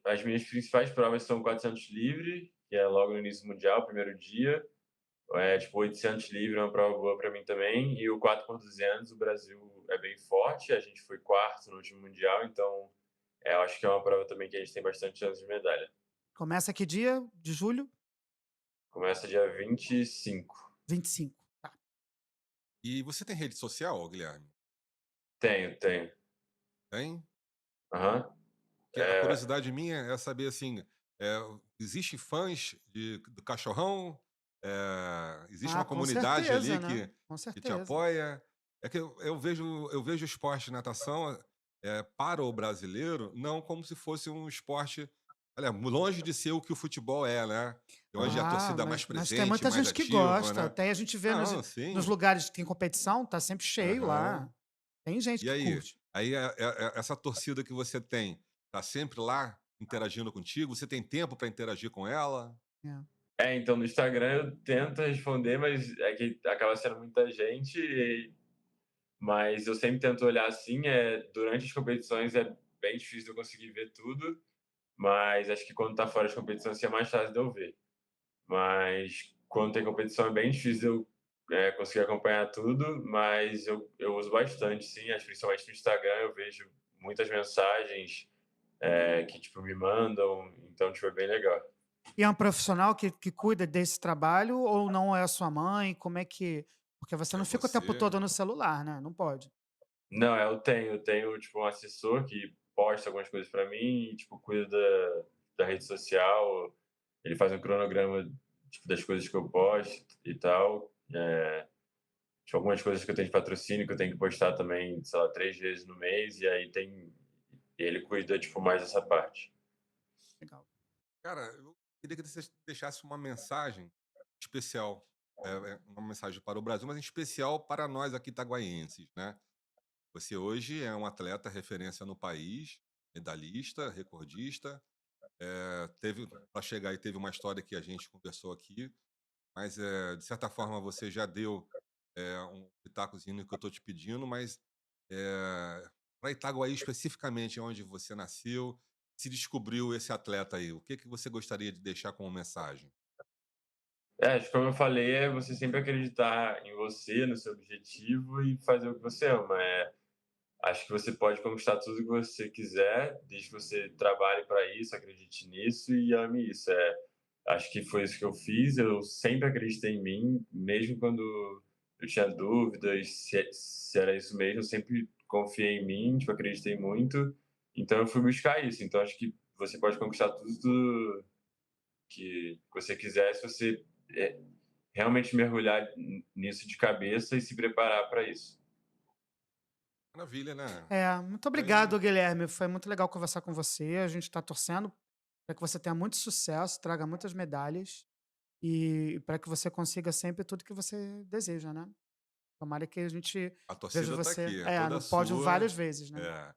as minhas principais provas são 400 livre, que é logo no início do Mundial, primeiro dia. Tipo, 800 livre é uma prova boa para mim também. E o 4x200, o Brasil é bem forte. A gente foi quarto no último Mundial, então eu acho que é uma prova também que a gente tem bastante chance de medalha. Começa que dia de julho? Começa dia 25. 25. Tá. E você tem rede social, Guilherme? Tenho, tenho. Tem? Aham. Que a É, curiosidade minha é saber, assim, existe fãs do Cachorrão? Existe Ah, uma com comunidade ali certeza, né? Com que te certeza. apoia? É que eu vejo o esporte de natação, para o brasileiro, não como se fosse um esporte, olha, longe de ser o que o futebol é, né, onde a Ah, torcida é mais mas tem presente, muita mais gente que ativa, gosta. né. Até a gente vê Não, nos sim. lugares que tem competição, tá sempre cheio Aham. lá. Tem gente E que aí? curte. Aí, essa torcida que você tem, tá sempre lá interagindo contigo? Você tem tempo para interagir com ela? É. então no Instagram eu tento responder, mas é que acaba sendo muita gente, mas eu sempre tento olhar assim. Durante as competições é bem difícil de eu conseguir ver tudo, mas acho que quando tá fora de competição assim, é mais fácil de eu ver. Mas quando tem competição é bem difícil de eu conseguir acompanhar tudo, mas eu uso bastante, sim, principalmente no Instagram eu vejo muitas mensagens que tipo me mandam, então tipo é bem legal. E é um profissional que cuida desse trabalho ou não é a sua mãe? Como é que porque você É não fica o tempo você. todo no celular, né, não pode. Não, eu tenho tipo um assessor que posta algumas coisas para mim e tipo cuida da rede social. Ele faz um cronograma tipo das coisas que eu posto e tal. Tipo, algumas coisas que eu tenho de patrocínio que eu tenho que postar também, sei lá, 3 vezes no mês, e aí ele cuida, tipo, mais dessa parte. Legal. Cara, eu queria que você deixasse uma mensagem especial, uma mensagem para o Brasil, mas em especial para nós aqui itaguaienses, né. Você hoje é um atleta referência no país, medalhista, recordista, teve para chegar e teve uma história que a gente conversou aqui, mas, de certa forma você já deu, um pitacozinho no que eu estou te pedindo, mas, para Itaguaí especificamente, onde você nasceu, se descobriu esse atleta aí, o que que você gostaria de deixar como mensagem? Acho que como eu falei, é você sempre acreditar em você, no seu objetivo e fazer o que você ama. Acho que você pode conquistar tudo que você quiser, desde que você trabalhe para isso, acredite nisso e ame isso. Acho que foi isso que eu fiz. Eu sempre acreditei em mim, mesmo quando eu tinha dúvidas se era isso mesmo. Eu sempre confiei em mim, tipo, acreditei muito. Então eu fui buscar isso. Então acho que você pode conquistar tudo que você quiser se você realmente mergulhar nisso de cabeça e se preparar para isso. Maravilha, né? Muito Aí, obrigado, Guilherme. Foi muito legal conversar com você. A gente está torcendo para que você tenha muito sucesso, traga muitas medalhas e para que você consiga sempre tudo que você deseja, né? Tomara que a gente a veja torcida tá você aqui, é toda no pódio sua. várias vezes, né? É.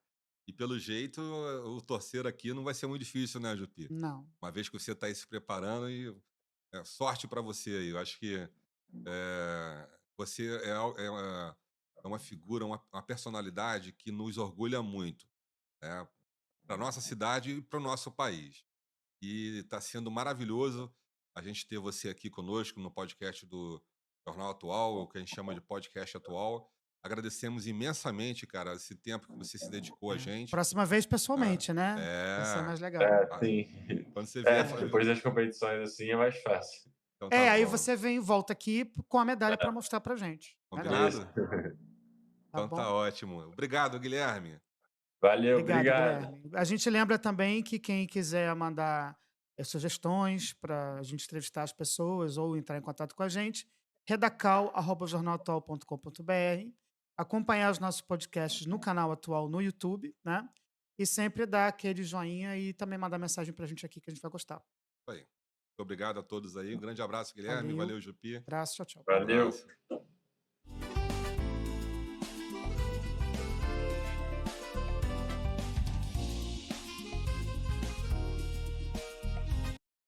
E pelo jeito, o torcer aqui não vai ser muito difícil, né, Jupi? Não. Uma vez que você está aí se preparando e sorte para você aí. Eu acho que você é uma figura, uma personalidade que nos orgulha muito, né? Para nossa cidade e para o nosso país. E está sendo maravilhoso a gente ter você aqui conosco no podcast do Jornal Atual, o que a gente chama de podcast atual. Agradecemos imensamente, cara, esse tempo que você se dedicou a gente. Próxima vez Né? pessoalmente, né? Vai ser É, mais legal. a- Sim. quando você vier, Depois das competições assim é mais fácil. então tá Aí bom. você vem e volta aqui com a medalha para mostrar pra gente. Melhor, Isso. Combinado? tá Então tá bom? ótimo. Obrigado, Guilherme. Valeu, Obrigado, obrigado. Guilherme. A gente lembra também que quem quiser mandar sugestões para a gente entrevistar as pessoas ou entrar em contato com a gente, redacal@jornalatual.com.br, acompanhar os nossos podcasts no canal Atual no YouTube, né? E sempre dar aquele joinha e também mandar mensagem para a gente aqui que a gente vai gostar. Isso aí. Muito obrigado a todos aí. Um grande abraço, Guilherme. Valeu, Valeu, Jupi. abraço, tchau, tchau. Um Valeu. abraço.